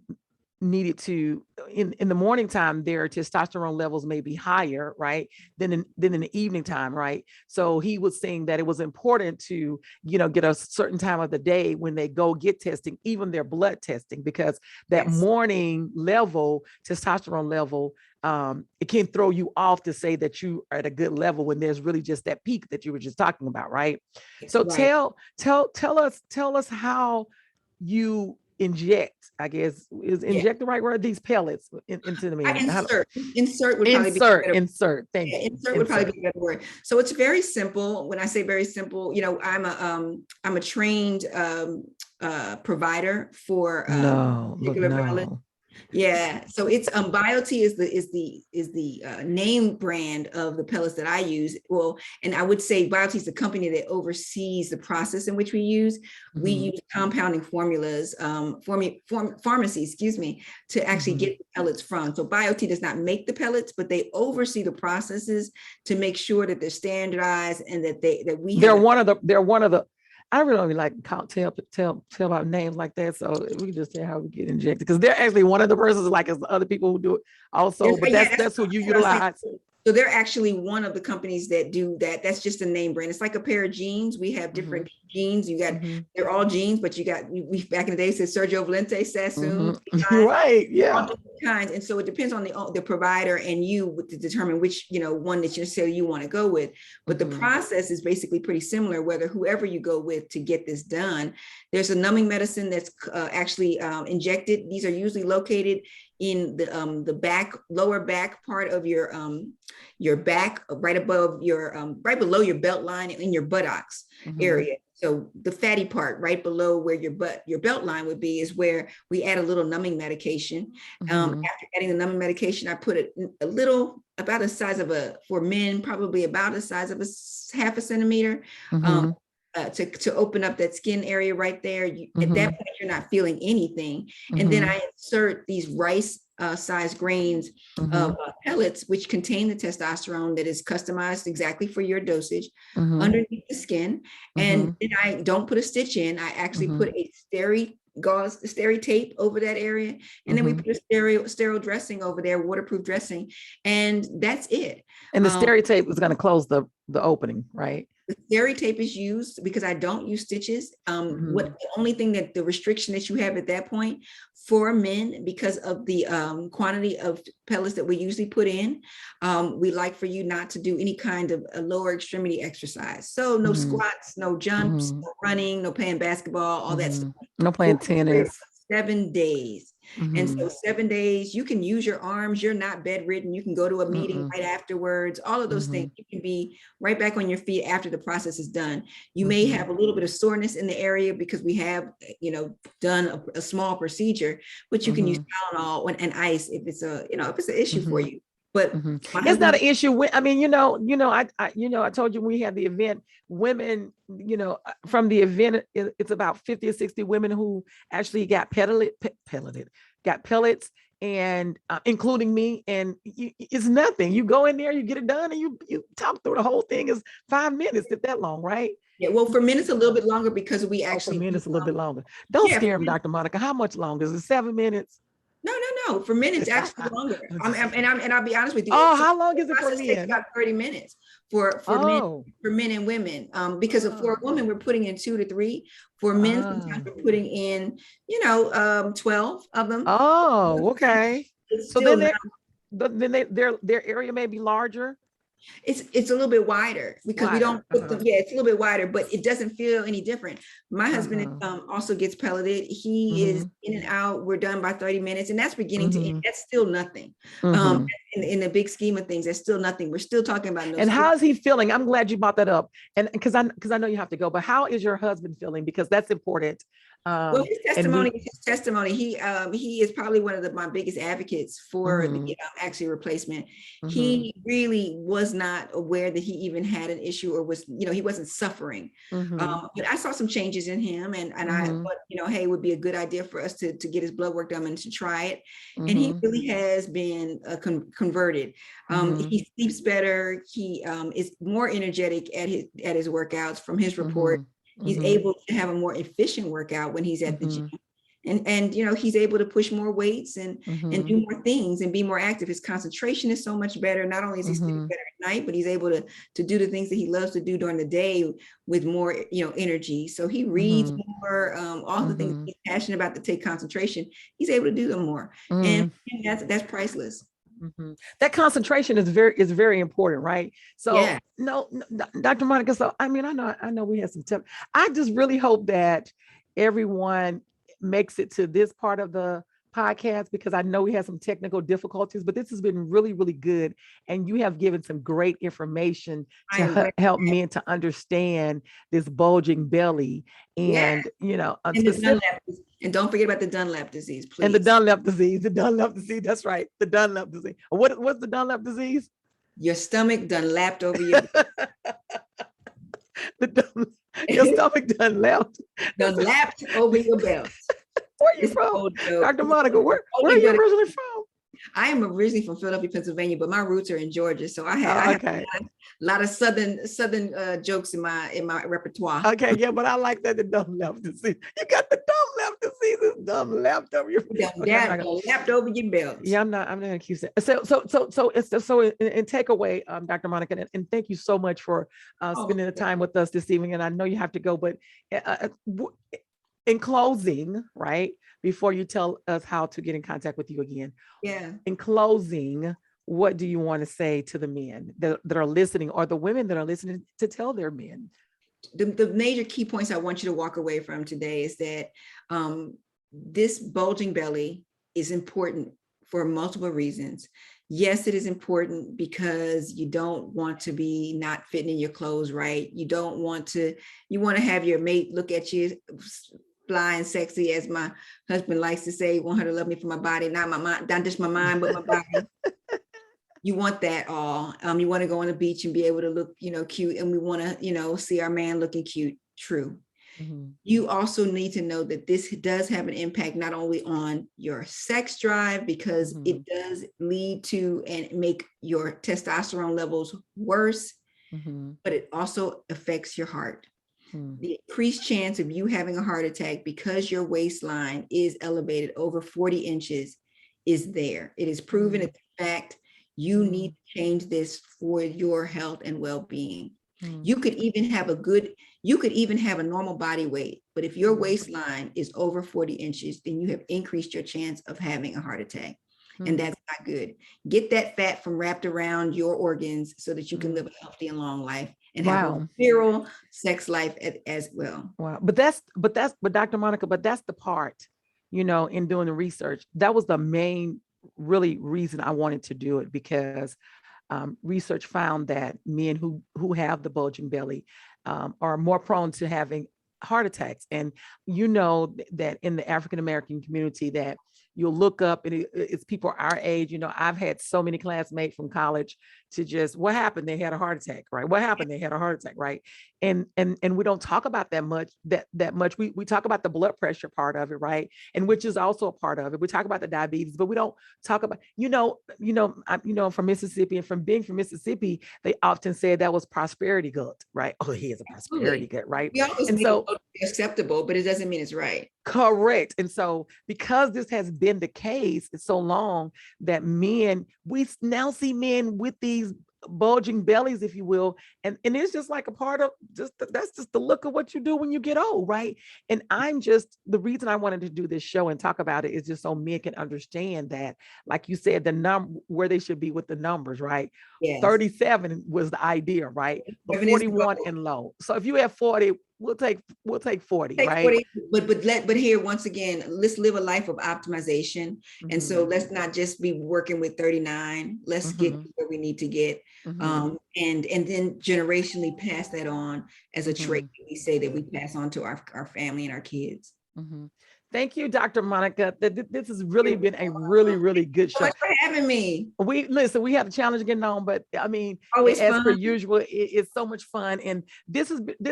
needed to, in the morning time, their testosterone levels may be higher, right, than in the evening time, right? So he was saying that it was important to, get a certain time of the day when they go get testing, even their blood testing, because that morning level, testosterone level, it can throw you off to say that you are at a good level when there's really just that peak that you were just talking about, right? So tell us how you inject, I guess, is inject the right word, these pellets into the man. Insert would probably be insert. Thank you. Insert would probably be a better word. So it's very simple. When I say very simple, I'm a trained provider for Yeah, so it's Biote is the name brand of the pellets that I use. Well, and I would say Biote is the company that oversees the process in which we use. We use compounding formulas, pharmacy, to actually get the pellets from. So Biote does not make the pellets, but they oversee the processes to make sure that they're standardized and that they're one of the. I really don't like tell about names like that. So we can just say how we get injected, because they're actually one of the persons, like as the other people who do it also. But that's who you utilize. So they're actually one of the companies that do that. That's just a name brand. It's like a pair of jeans. We have different jeans. You got they're all jeans, but you got we back in the day said Sergio Valente, Sassoon, right? Yeah, all different kinds. And so it depends on the provider and you to determine which one that you want to go with. But the process is basically pretty similar. Whether whoever you go with to get this done, there's a numbing medicine that's actually injected. These are usually located in the lower back part of your back, right above your right below your belt line, in your buttocks area. So the fatty part right below where your belt line would be is where we add a little numbing medication. After adding the numbing medication, I put it a little, about the size of for men, probably about the size of half a centimeter. To open up that skin area right there. At that point, you're not feeling anything. And then I insert these rice size grains of pellets, which contain the testosterone that is customized exactly for your dosage underneath the skin. And then I don't put a stitch in. I actually put a steri tape over that area. And then we put a sterile dressing over there, waterproof dressing. And that's it. And the steri tape is going to close the opening, right? The steri tape is used because I don't use stitches. The only thing that the restriction that you have at that point for men, because of the quantity of pellets that we usually put in, we like for you not to do any kind of a lower extremity exercise. So no squats, no jumps, no running, no playing basketball, all that stuff. No playing tennis. 7 days. And so 7 days, you can use your arms. You're not bedridden. You can go to a meeting right afterwards. All of those things. You can be right back on your feet after the process is done. You may have a little bit of soreness in the area because we have, done a small procedure, but you can use Tylenol and ice if it's if it's an issue for you. But it's not an issue. I mean, I told you we had the event, women, from the event, it's about 50 or 60 women who actually got got pellets, and including me. And it's nothing. You go in there, you get it done, and you talk through the whole thing. Is 5 minutes, if that long, right? Yeah, well, for men it's a little bit longer because we actually. For men it's a little bit longer. Don't scare him, Dr. Monica. How much longer? Is it 7 minutes? No. For men, it's actually longer. And I'll be honest with you. Oh, how long is it for men? Takes about 30 minutes for men and women. Because for a woman, we're putting in 2 to 3. For men, sometimes we're putting in, 12 of them. Oh, okay. So then their area may be larger. It's a little bit wider because we don't put them. Yeah, it's a little bit wider, but it doesn't feel any different. My husband also gets pelleted. He is in and out. We're done by 30 minutes, and that's beginning to end. That's still nothing. in the big scheme of things, that's still nothing. We're still talking about no. And how is he feeling? I'm glad you brought that up. And because I know you have to go, but how is your husband feeling? Because that's important. Well, his testimony, he is probably one of my biggest advocates for the actually replacement. He really was not aware that he even had an issue, or was, he wasn't suffering. But I saw some changes in him, and I thought, hey, it would be a good idea for us to get his blood work done and to try it. And he really has been converted. He sleeps better. He is more energetic at his workouts from his report. He's able to have a more efficient workout when he's at the gym. And he's able to push more weights and do more things and be more active. His concentration is so much better. Not only is he sleeping better at night, but he's able to do the things that he loves to do during the day with more energy. So he reads more, all the things he's passionate about that take concentration, he's able to do them more. And that's priceless. That concentration is very important, right? So no, Dr. Monica. So I mean, I know we had some tips. I just really hope that everyone makes it to this part of the podcast, because I know we had some technical difficulties, but this has been really, really good. And you have given some great information to help men to understand this bulging belly and, and don't forget about the Dunlap disease, please. And the Dunlap disease, that's right. The Dunlap disease. What's the Dunlap disease? Your stomach done-lapped over your your stomach done-lapped over your belt. Where are you from, Dr. Monica? Where are you originally from? I am originally from Philadelphia, Pennsylvania, but my roots are in Georgia. So I have a lot of southern jokes in my repertoire. Okay, yeah, but I like that the Dunlap disease. You got the Dunlap disease. It's Dunlap over your lapped over your belt. Yeah, I'm not gonna keep saying. So in takeaway, Dr. Monica, and thank you so much for spending the time with us this evening. And I know you have to go, but in closing, right, before you tell us how to get in contact with you again. Yeah. In closing, what do you want to say to the men that are listening, or the women that are listening, to tell their men? The major key points I want you to walk away from today is that this bulging belly is important for multiple reasons. Yes, it is important because you don't want to be not fitting in your clothes right. You want to have your mate look at you fly and sexy, as my husband likes to say. Want her to love me for my body, not my mind, not just my mind, but my body. You want that all. You want to go on the beach and be able to look, cute, and we want to, see our man looking cute. True. You also need to know that this does have an impact not only on your sex drive, because it does lead to and make your testosterone levels worse, but it also affects your heart. The increased chance of you having a heart attack because your waistline is elevated over 40 inches is there. It is proven. It's a fact. You need to change this for your health and well-being. You could even have a normal body weight, but if your waistline is over 40 inches, then you have increased your chance of having a heart attack. And that's not good. Get that fat from wrapped around your organs so that you can live a healthy and long life and have a virile sex life as well. Wow. But Dr. Monica, that's the part, in doing the research, that was the main really reason I wanted to do it, because research found that men who have the bulging belly are more prone to having heart attacks. And that in the African-American community, that you'll look up and it's people our age. I've had so many classmates from college to just, what happened? They had a heart attack, right? What happened? They had a heart attack, right? And we don't talk about that much. We talk about the blood pressure part of it, right? And which is also a part of it. We talk about the diabetes, but we don't talk about, from Mississippi, and from being from Mississippi, they often say that was prosperity gut, right? Oh, he has a prosperity gut, right? We always think it's acceptable, but it doesn't mean it's right. Correct. And so because this has been the case so long, that we now see men with these bulging bellies, if you will, and it's just like a part of that's just the look of what you do when you get old, right? And the reason I wanted to do this show and talk about it is just so men can understand that, like you said, the number where they should be with the numbers, right? Yes. 37 was the idea, right? But 41 and low. So if you have 40, we'll take 40, Take right? 40, but here once again, let's live a life of optimization. And so let's not just be working with 39. Let's get where we need to get. And then generationally pass that on as a trait that we say that we pass on to our family and our kids. Thank you, Dr. Monica. This has really been a really, really good show. Thanks for having me. We have a challenge getting on, but I mean, always as fun. per usual, it's so much fun. And this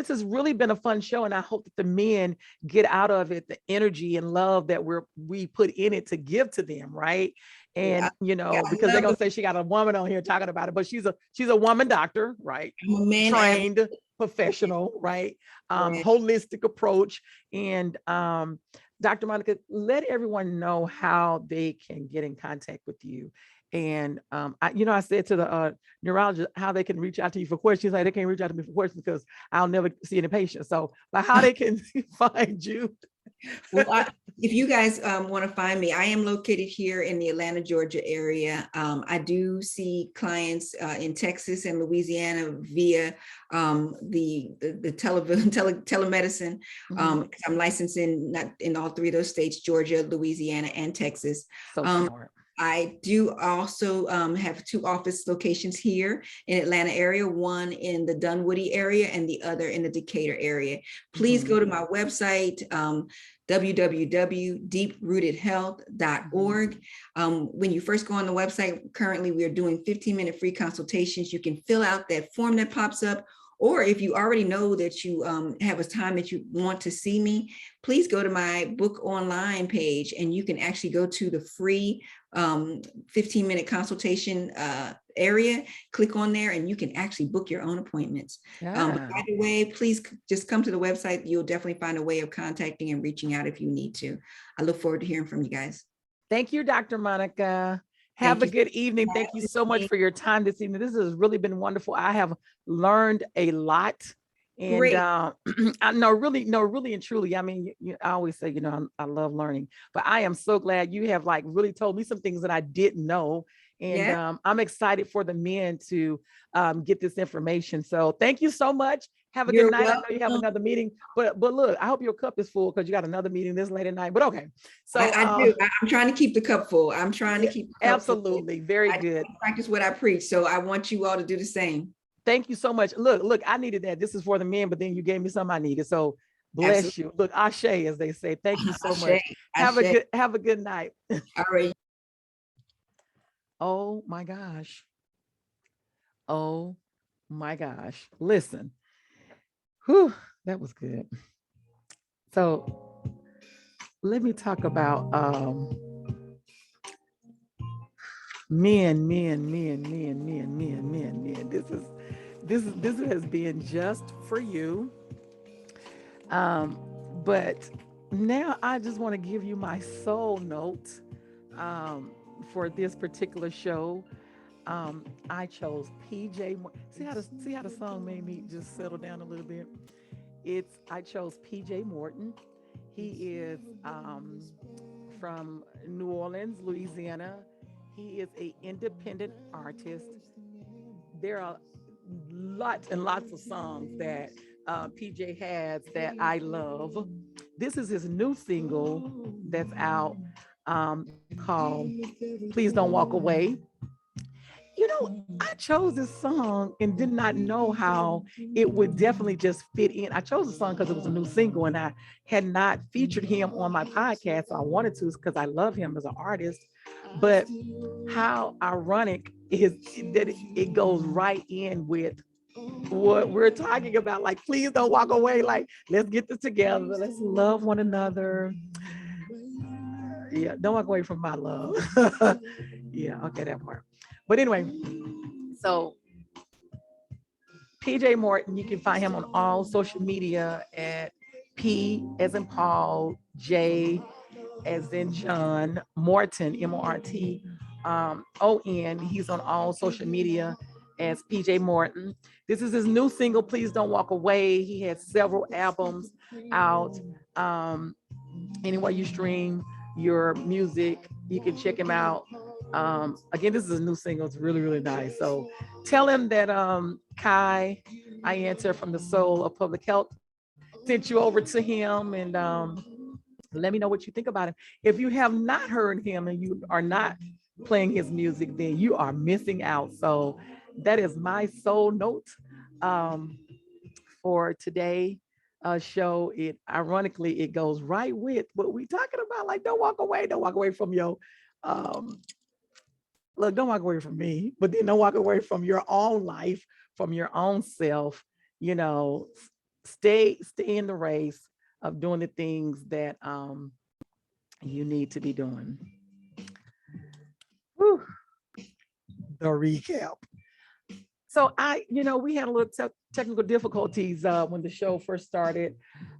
has really been a fun show. And I hope that the men get out of it the energy and love that we put in it to give to them, right? And because they're gonna say she got a woman on here talking about it, but she's a woman doctor, right? Trained professional, right? Holistic approach. And Dr. Monica, let everyone know how they can get in contact with you. And I said to the neurologist how they can reach out to you for questions. Like, they can't reach out to me for questions because I'll never see any patients. So, but how they can find you? Well, if you guys want to find me, I am located here in the Atlanta, Georgia area. I do see clients in Texas and Louisiana via the telemedicine. I'm licensed in all three of those states: Georgia, Louisiana, and Texas. So smart. I do also have 2 office locations here in Atlanta area, one in the Dunwoody area and the other in the Decatur area. Please go to my website, www.deeprootedhealth.org. When you first go on the website, currently we are doing 15-minute free consultations. You can fill out that form that pops up. Or if you already know that you have a time that you want to see me, please go to my book online page, and you can actually go to the free 15-minute consultation area, click on there, and you can actually book your own appointments. But by the way, please just come to the website. You'll definitely find a way of contacting and reaching out if you need to. I look forward to hearing from you guys. Thank you, Dr. Monica. Have a good evening. Thank you so much for your time this evening. This has really been wonderful. I have learned a lot. And I know, really and truly, I mean, I always say, I love learning, but I am so glad you have really told me some things that I didn't know. And I'm excited for the men to get this information. So thank you so much. Have a good night. Welcome. I know you have another meeting, but look, I hope your cup is full because you got another meeting this late at night, but okay. So I do. I'm trying to keep the cup full. I'm trying to keep the cup absolutely full. Very good. I practice what I preach. So I want you all to do the same. Thank you so much. Look, I needed that. This is for the men, but then you gave me something I needed. So bless you. Look, ashe, as they say. Thank you so much. Have a good night. All right. Oh my gosh. Oh my gosh. Listen. Whew, that was good. So let me talk about men. This has been just for you. But now I just want to give you my soul note for this particular show. I chose PJ. See how the song made me just settle down a little bit. I chose PJ Morton. He is from New Orleans, Louisiana. He is an independent artist. There are lots and lots of songs that PJ has that I love. This is his new single that's out called Please Don't Walk Away. I chose this song and did not know how it would definitely just fit in. I chose the song because it was a new single and I had not featured him on my podcast. So I wanted to because I love him as an artist. But how ironic is that it goes right in with what we're talking about. Like, please don't walk away. Like, let's get this together. Let's love one another. Yeah, don't walk away from my love. Yeah, okay, that part. But anyway, so PJ Morton, you can find him on all social media at P as in Paul, J as in John, Morton, Morton, ON. He's on all social media as PJ Morton. This is his new single, Please Don't Walk Away. He has several albums out. Anywhere you stream your music, you can check him out. Again, this is a new single. It's really, really nice. So tell him that Kai, I enter from the soul of public health, sent you over to him, and let me know what you think about him. If you have not heard him and you are not playing his music, then you are missing out. So that is my soul note um, for today show. It ironically it goes right with what we talking about. Like, don't walk away from your um, look, don't walk away from me, but then don't walk away from your own life, from your own self. You know, stay in the race of doing the things that you need to be doing. Whew, the recap. So we had a little technical difficulties when the show first started.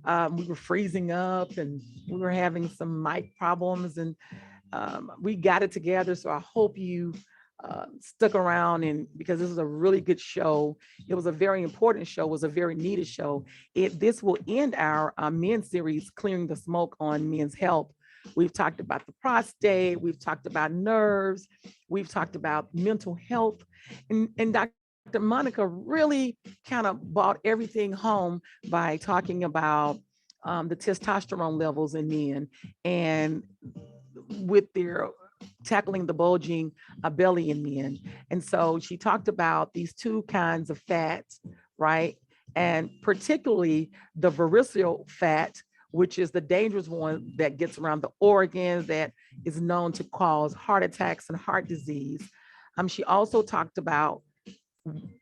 We were freezing up and we were having some mic problems, and we got it together. So I hope you stuck around, and because this is a really good show. It was a very important show, was a very needed show. This will end our men's series, Clearing the Smoke on Men's Health. We've talked about the prostate, we've talked about nerves, we've talked about mental health, and Dr. Monica really kind of brought everything home by talking about the testosterone levels in men, and with their tackling the bulging belly in men. And so she talked about these two kinds of fats, right? And particularly the visceral fat, which is the dangerous one that gets around the organs, that is known to cause heart attacks and heart disease. She also talked about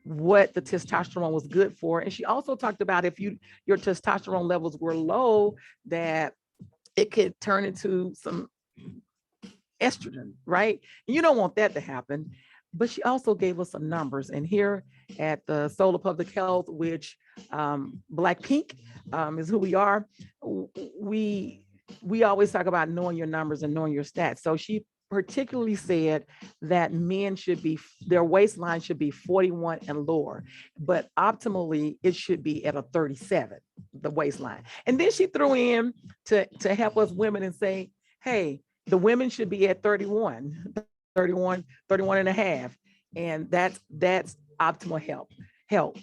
what the testosterone was good for. And she also talked about if your testosterone levels were low, that it could turn into some estrogen, right? And you don't want that to happen. But she also gave us some numbers. And here at the Soul of Public Health, which Black Pink is who we are, we always talk about knowing your numbers and knowing your stats. So she particularly said that men their waistline should be 41 and lower, but optimally it should be at a 37, the waistline. And then she threw in to help us women and say, hey, the women should be at 31 and a half. And that's optimal health.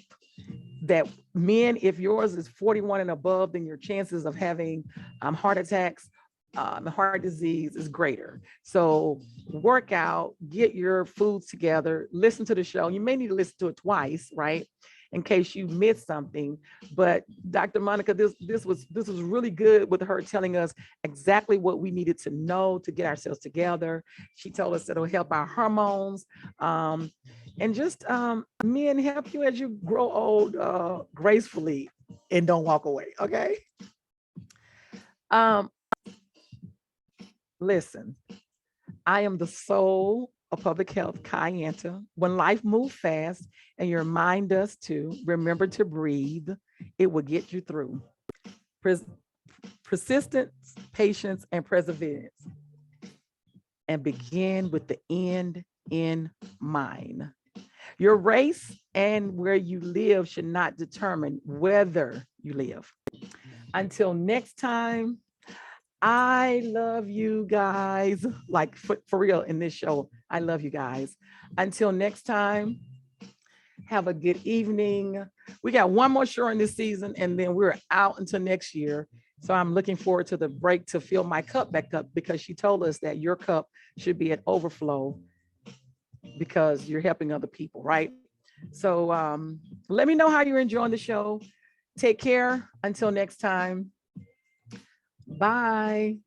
That men, if yours is 41 and above, then your chances of having heart attacks, heart disease is greater. So work out, get your foods together, listen to the show. You may need to listen to it twice, right? In case you missed something. But Dr. Monica, this was really good with her telling us exactly what we needed to know to get ourselves together. She told us it'll help our hormones, and just men, help you as you grow old gracefully and don't walk away. Okay. Listen, I am the soul of public health, Kayanta. When life moves fast and your mind does too, remember to breathe. It will get you through. Persistence, patience, and perseverance. And begin with the end in mind. Your race and where you live should not determine whether you live. Until next time, I love you guys. Like for real in this show, I love you guys. Until next time, have a good evening. We got one more show in this season, and then we're out until next year. So I'm looking forward to the break to fill my cup back up, because she told us that your cup should be at overflow because you're helping other people, right? So let me know how you're enjoying the show. Take care. Until next time. Bye.